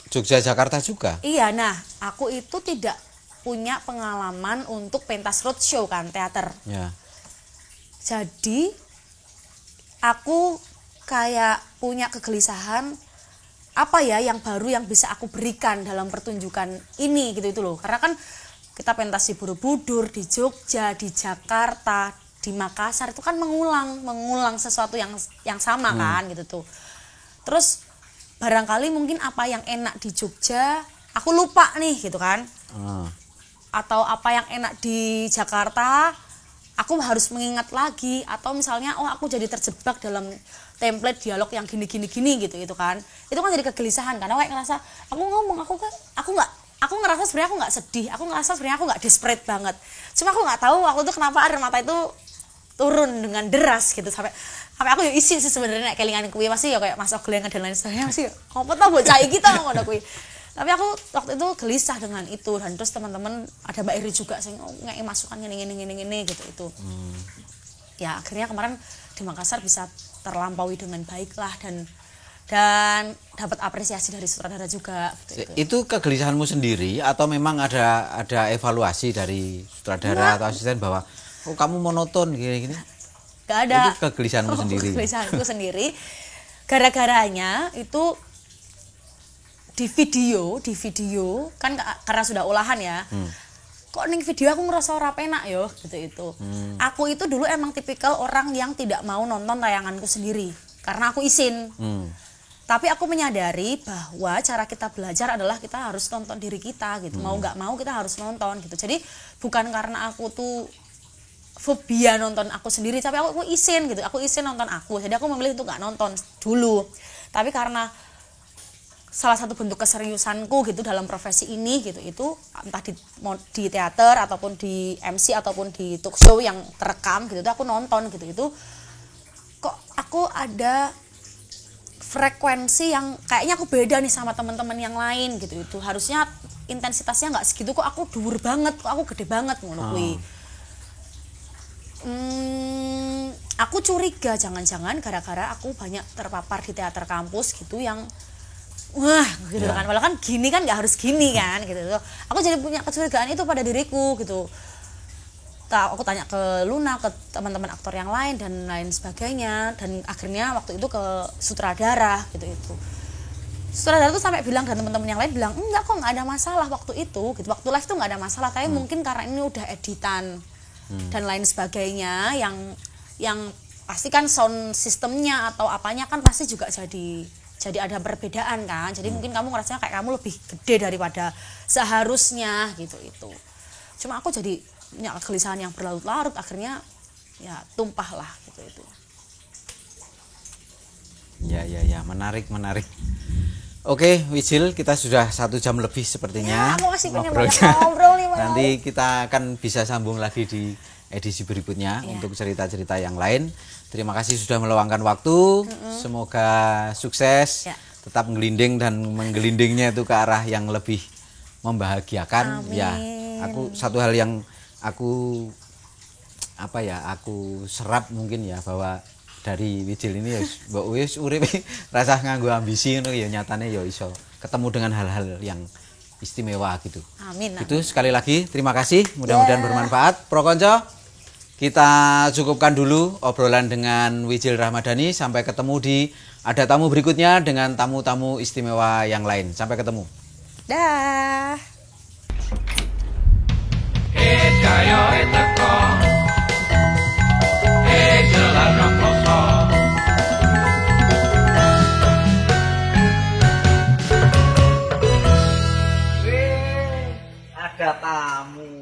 [SPEAKER 3] Jogja Jakarta juga.
[SPEAKER 1] Iya, nah aku itu tidak punya pengalaman untuk pentas roadshow kan, teater.
[SPEAKER 3] Ya.
[SPEAKER 1] Jadi aku kayak punya kegelisahan apa ya yang baru yang bisa aku berikan dalam pertunjukan ini gitu itu loh. Karena kan kita pentas di Borobudur, di Jogja, di Jakarta, di Makassar itu kan mengulang sesuatu yang sama kan gitu tuh. Terus barangkali mungkin apa yang enak di Jogja aku lupa nih gitu kan. Atau apa yang enak di Jakarta aku harus mengingat lagi, atau misalnya aku jadi terjebak dalam template dialog yang gini gitu kan. Itu kan jadi kegelisahan karena kayak ngerasa aku ngomong aku ngerasa sebenarnya aku nggak sedih, aku ngerasa sebenarnya aku nggak desperate banget. Cuma aku nggak tahu waktu itu kenapa air mata itu turun dengan deras gitu sampai aku ya isi sih sebenarnya kelingan kuwi masih ya kayak Mas Oglengan dan lain sebagainya masih apa tau bocah iki to ngono kuwi. Tapi aku waktu itu gelisah dengan itu dan terus teman-teman ada Mbak Iri juga sing ngeki masukan ngene gitu itu. Ya akhirnya kemarin di Makassar bisa terlampaui dengan baik lah dan dapat apresiasi dari sutradara juga gitu.
[SPEAKER 3] Itu kegelisahanmu sendiri atau memang ada evaluasi dari sutradara atau asisten bahwa kamu monoton gini-gini?
[SPEAKER 1] Gak ada.
[SPEAKER 3] Itu kegelisahanmu sendiri.
[SPEAKER 1] Kegelisahanku sendiri. Gara-garanya itu di video kan karena sudah olahan ya. Kok ning video aku ngerasa ora penak yo gitu itu. Aku itu dulu emang tipikal orang yang tidak mau nonton tayanganku sendiri karena aku izin. Tapi aku menyadari bahwa cara kita belajar adalah kita harus nonton diri kita gitu. Mau nggak mau kita harus nonton gitu. Jadi bukan karena aku tuh fobia nonton aku sendiri, tapi aku izin gitu. Aku izin nonton aku. Jadi aku memilih untuk nggak nonton dulu. Tapi karena salah satu bentuk keseriusanku gitu dalam profesi ini gitu itu entah di teater ataupun di MC ataupun di talk show yang terekam gitu itu aku nonton gitu itu kok aku ada frekuensi yang kayaknya aku beda nih sama teman-teman yang lain gitu itu harusnya intensitasnya nggak segitu kok aku dhuwur banget kok aku gede banget ngono kuwi. Aku curiga jangan-jangan gara-gara aku banyak terpapar di teater kampus gitu yang wah gitu kan, malah kan gini kan nggak harus gini kan gitu. Aku jadi punya kecurigaan itu pada diriku gitu. Aku tanya ke Luna, ke teman-teman aktor yang lain dan lain sebagainya dan akhirnya waktu itu ke sutradara gitu itu. Sutradara tuh sampai bilang dan teman-teman yang lain bilang enggak kok nggak ada masalah waktu itu gitu. Waktu live tuh nggak ada masalah, tapi mungkin karena ini udah editan dan lain sebagainya yang pasti kan sound sistemnya atau apanya kan pasti juga jadi ada perbedaan kan. Jadi mungkin kamu ngerasanya kayak kamu lebih gede daripada seharusnya gitu itu. Cuma aku jadi punya kegelisahan yang berlarut-larut akhirnya ya tumpah lah gitu itu.
[SPEAKER 3] Ya menarik. Oke, Wijil, kita sudah 1 jam lebih sepertinya.
[SPEAKER 1] Ya, aku masih punya banyak ngobrol nih.
[SPEAKER 3] Nanti kita akan bisa sambung lagi di edisi berikutnya untuk cerita-cerita yang lain. Terima kasih sudah meluangkan waktu. Semoga sukses, tetap ngelinding dan menggelindingnya itu ke arah yang lebih membahagiakan.
[SPEAKER 1] Amin.
[SPEAKER 3] Ya, aku satu hal yang aku serap mungkin ya bahwa dari Wijil ini ya mbok wis urip rasa nganggo ambisi ngono ya nyatane ya iso ketemu dengan hal-hal yang istimewa gitu.
[SPEAKER 1] Amin.
[SPEAKER 3] Itu sekali lagi terima kasih, mudah-mudahan bermanfaat. Pro Konco, kita cukupkan dulu obrolan dengan Wijil Rahmadani. Sampai ketemu di ada tamu berikutnya dengan tamu-tamu istimewa yang lain. Sampai ketemu.
[SPEAKER 1] Dah.
[SPEAKER 2] Ada tamu.